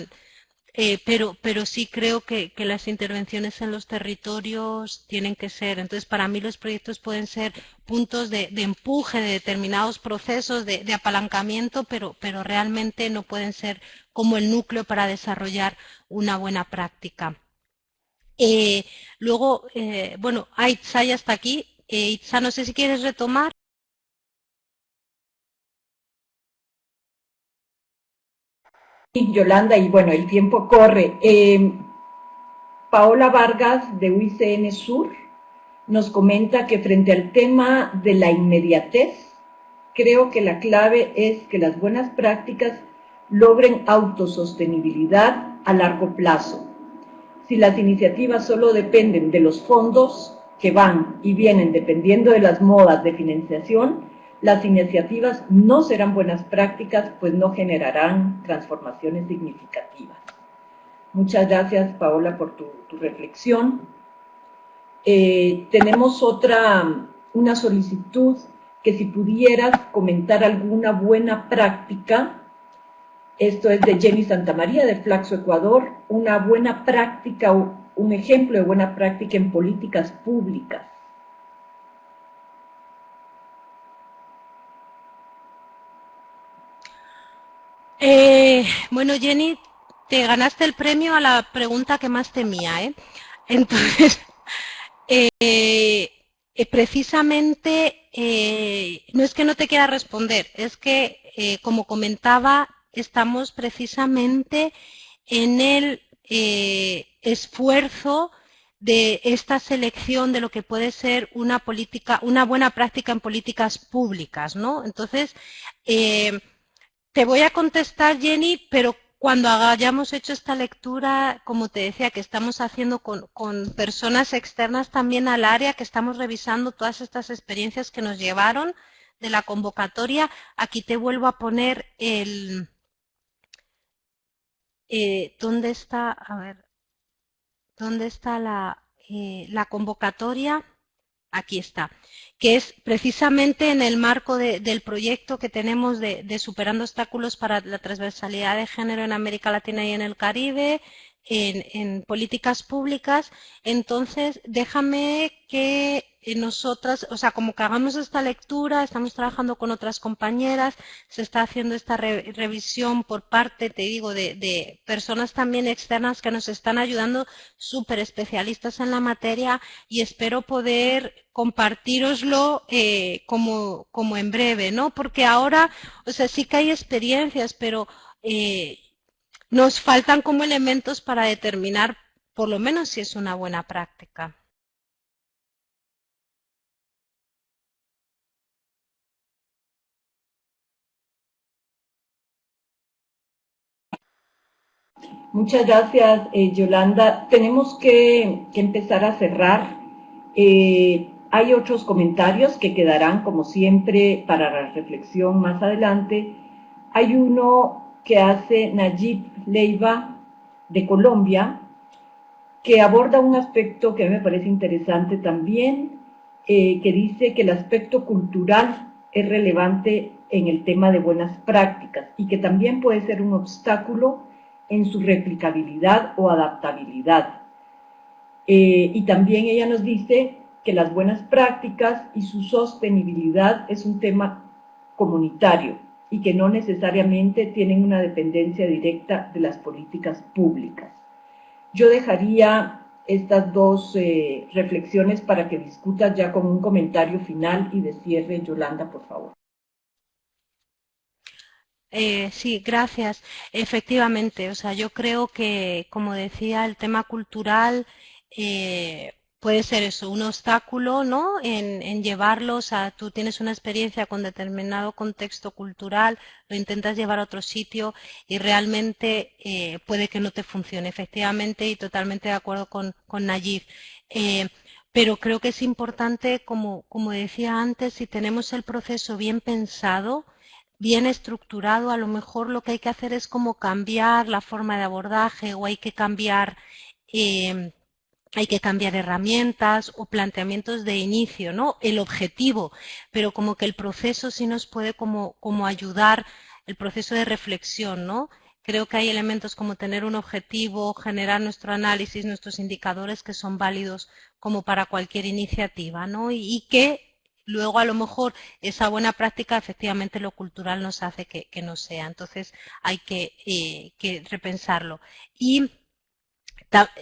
pero sí creo que las intervenciones en los territorios tienen que ser. Entonces, para mí los proyectos pueden ser puntos de empuje de determinados procesos, de apalancamiento, pero realmente no pueden ser como el núcleo para desarrollar una buena práctica. Luego, bueno, Itza ya está aquí. Itza, no sé si quieres retomar. Yolanda, y bueno, el tiempo corre. Paola Vargas de UICN Sur nos comenta que frente al tema de la inmediatez, creo que la clave es que las buenas prácticas logren autosostenibilidad a largo plazo. Si las iniciativas solo dependen de los fondos que van y vienen dependiendo de las modas de financiación, las iniciativas no serán buenas prácticas, pues no generarán transformaciones significativas. Muchas gracias, Paola, por tu reflexión. Tenemos una solicitud que si pudieras comentar alguna buena práctica. Esto es de Jenny Santamaría, de Flaxo, Ecuador. Una buena práctica, un ejemplo de buena práctica en políticas públicas. Bueno, Jenny, te ganaste el premio a la pregunta que más temía, ¿eh? Entonces, precisamente, no es que no te quiera responder, es que, como comentaba, estamos precisamente en el esfuerzo de esta selección de lo que puede ser una buena práctica en políticas públicas, ¿no? Entonces, te voy a contestar, Jenny, pero cuando hayamos hecho esta lectura, como te decía, que estamos haciendo con personas externas también al área, que estamos revisando todas estas experiencias que nos llevaron de la convocatoria, aquí te vuelvo a poner el... ¿dónde está? A ver, ¿dónde está la convocatoria? Aquí está, que es precisamente en el marco del proyecto que tenemos de Superando Obstáculos para la Transversalidad de Género en América Latina y en el Caribe, en políticas públicas. Entonces, déjame que nosotras, o sea, como que hagamos esta lectura, estamos trabajando con otras compañeras, se está haciendo esta revisión por parte, te digo, de personas también externas que nos están ayudando, súper especialistas en la materia, y espero poder compartiroslo como en breve, ¿no? Porque ahora, o sea, sí que hay experiencias, pero nos faltan como elementos para determinar por lo menos si es una buena práctica. Muchas gracias, Yolanda. Tenemos que empezar a cerrar. Hay otros comentarios que quedarán, como siempre, para la reflexión más adelante. Hay uno que hace Nayib Leiva, de Colombia, que aborda un aspecto que a mí me parece interesante también, que dice que el aspecto cultural es relevante en el tema de buenas prácticas y que también puede ser un obstáculo en su replicabilidad o adaptabilidad. Y también ella nos dice que las buenas prácticas y su sostenibilidad es un tema comunitario y que no necesariamente tienen una dependencia directa de las políticas públicas. Yo dejaría estas dos reflexiones para que discutas ya con un comentario final y de cierre. Yolanda, por favor. Sí, gracias. Efectivamente, o sea, yo creo que, como decía, el tema cultural puede ser eso, un obstáculo, ¿no? En llevarlo, o sea, tú tienes una experiencia con determinado contexto cultural, lo intentas llevar a otro sitio y realmente puede que no te funcione. Efectivamente, y totalmente de acuerdo con Nayib. Pero creo que es importante, como decía antes, si tenemos el proceso bien pensado, bien estructurado, a lo mejor lo que hay que hacer es como cambiar la forma de abordaje o hay que cambiar herramientas o planteamientos de inicio, ¿no? El objetivo, pero como que el proceso sí nos puede como ayudar, el proceso de reflexión, ¿no? Creo que hay elementos como tener un objetivo, generar nuestro análisis, nuestros indicadores que son válidos como para cualquier iniciativa, ¿no? Y que luego a lo mejor esa buena práctica efectivamente lo cultural nos hace que no sea. Entonces hay que repensarlo. Y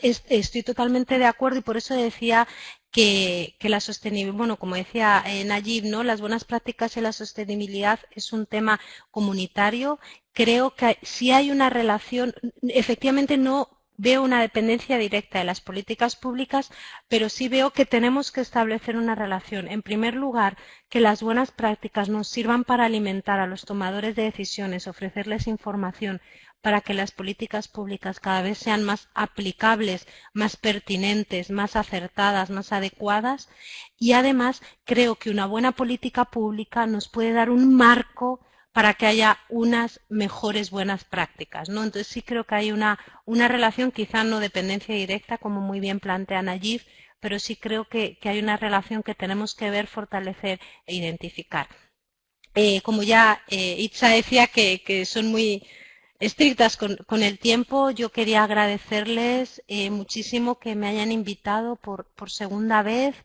estoy totalmente de acuerdo y por eso decía que la sostenibilidad, bueno, como decía Nayib, ¿no? Las buenas prácticas y la sostenibilidad es un tema comunitario. Creo que sí hay una relación, efectivamente no veo una dependencia directa de las políticas públicas, pero sí veo que tenemos que establecer una relación. En primer lugar, que las buenas prácticas nos sirvan para alimentar a los tomadores de decisiones, ofrecerles información, para que las políticas públicas cada vez sean más aplicables, más pertinentes, más acertadas, más adecuadas. Y además creo que una buena política pública nos puede dar un marco para que haya unas mejores buenas prácticas, ¿no? Entonces sí creo que hay una relación, quizá no dependencia directa, como muy bien plantea Nayib, pero sí creo que hay una relación que tenemos que ver, fortalecer e identificar. Como ya Itza decía que son muy estrictas con el tiempo, yo quería agradecerles muchísimo que me hayan invitado por segunda vez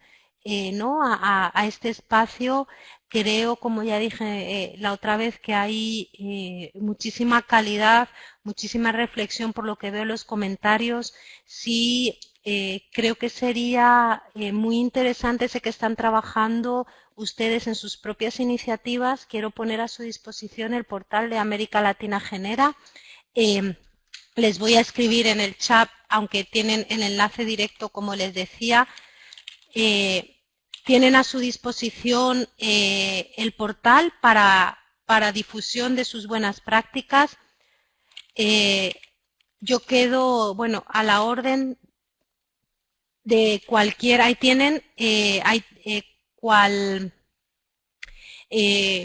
¿no? a este espacio. Creo, como ya dije la otra vez, que hay muchísima calidad, muchísima reflexión por lo que veo en los comentarios. Sí, creo que sería muy interesante, sé que están trabajando ustedes en sus propias iniciativas. Quiero poner a su disposición el portal de América Latina Genera. Les voy a escribir en el chat, aunque tienen el enlace directo, como les decía. Tienen a su disposición el portal para difusión de sus buenas prácticas. Yo quedo, bueno, a la orden de cualquier, ahí tienen,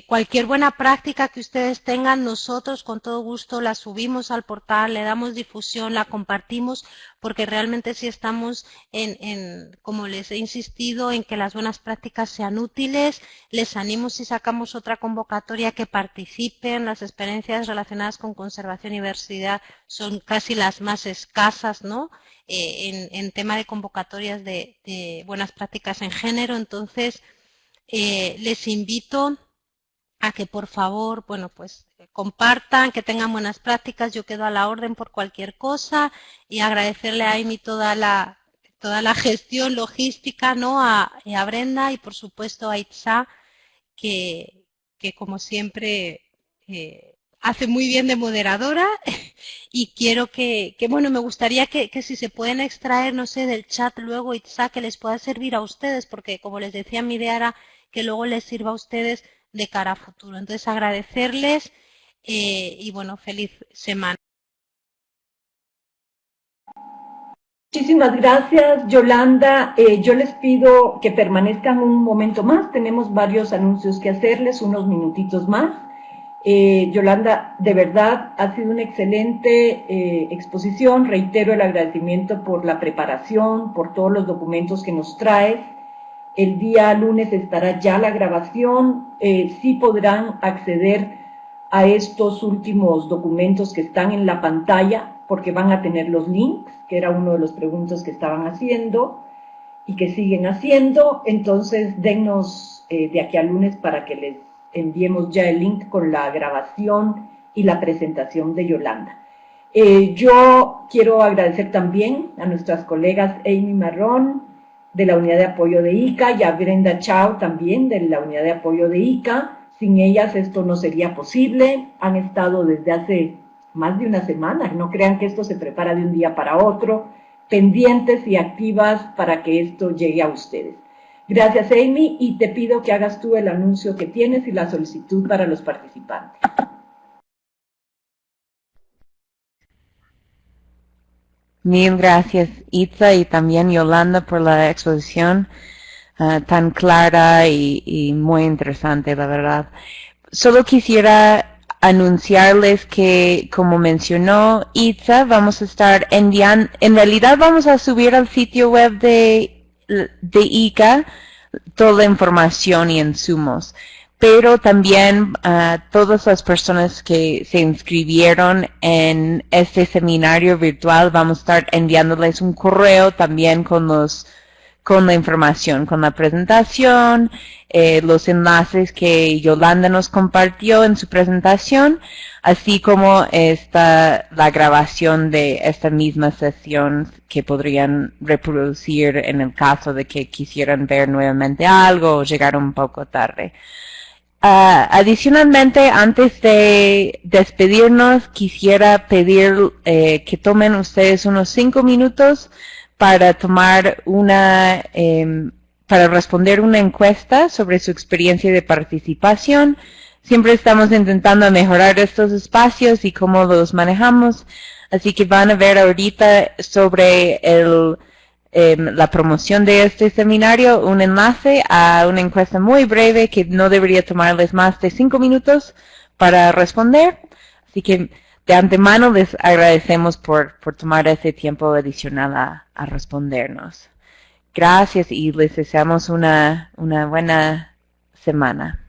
cualquier buena práctica que ustedes tengan, nosotros con todo gusto la subimos al portal, le damos difusión, la compartimos, porque realmente sí estamos como les he insistido, en que las buenas prácticas sean útiles. Les animo, si sacamos otra convocatoria, que participen. Las experiencias relacionadas con conservación y diversidad son casi las más escasas, ¿no? En tema de convocatorias de buenas prácticas en género. Entonces, les invito a que por favor, bueno, pues compartan, que tengan buenas prácticas. Yo quedo a la orden por cualquier cosa, y agradecerle a Amy toda la gestión logística, ¿no? A Brenda y por supuesto a Itza, que como siempre hace muy bien de moderadora. Y quiero bueno, me gustaría que si se pueden extraer, no sé, del chat luego, Itza, que les pueda servir a ustedes, porque como les decía, mi idea era que luego les sirva a ustedes de cara a futuro. Entonces, agradecerles y bueno, feliz semana. Muchísimas gracias, Yolanda. Yo les pido que permanezcan un momento más. Tenemos varios anuncios que hacerles, unos minutitos más. Yolanda, de verdad, ha sido una excelente exposición. Reitero el agradecimiento por la preparación, por todos los documentos que nos traes. El día lunes estará ya la grabación. Sí podrán acceder a estos últimos documentos que están en la pantalla, porque van a tener los links, que era uno de los preguntas que estaban haciendo y que siguen haciendo. Entonces, dennos de aquí al lunes para que les enviemos ya el link con la grabación y la presentación de Yolanda. Yo quiero agradecer también a nuestras colegas Amy Marrón, de la Unidad de Apoyo de ICA, y a Brenda Chao, también de la Unidad de Apoyo de ICA. Sin ellas esto no sería posible. Han estado desde hace más de una semana, no crean que esto se prepara de un día para otro, pendientes y activas para que esto llegue a ustedes. Gracias, Amy, y te pido que hagas tú el anuncio que tienes y la solicitud para los participantes. Mil gracias, Itza, y también Yolanda, por la exposición tan clara y muy interesante, la verdad. Solo quisiera anunciarles que, como mencionó Itza, vamos a estar enviando, en realidad vamos a subir al sitio web de ICA toda la información y insumos, pero también todas las personas que se inscribieron en este seminario virtual vamos a estar enviándoles un correo también con la información, con la presentación, los enlaces que Yolanda nos compartió en su presentación, así como la grabación de esta misma sesión que podrían reproducir en el caso de que quisieran ver nuevamente algo o llegar un poco tarde. Adicionalmente, antes de despedirnos, quisiera pedir que tomen ustedes unos 5 minutos para tomar para responder una encuesta sobre su experiencia de participación. Siempre estamos intentando mejorar estos espacios y cómo los manejamos, así que van a ver ahorita sobre la promoción de este seminario un enlace a una encuesta muy breve que no debería tomarles más de 5 minutos para responder. Así que de antemano les agradecemos por tomar ese tiempo adicional a respondernos. Gracias y les deseamos una buena semana.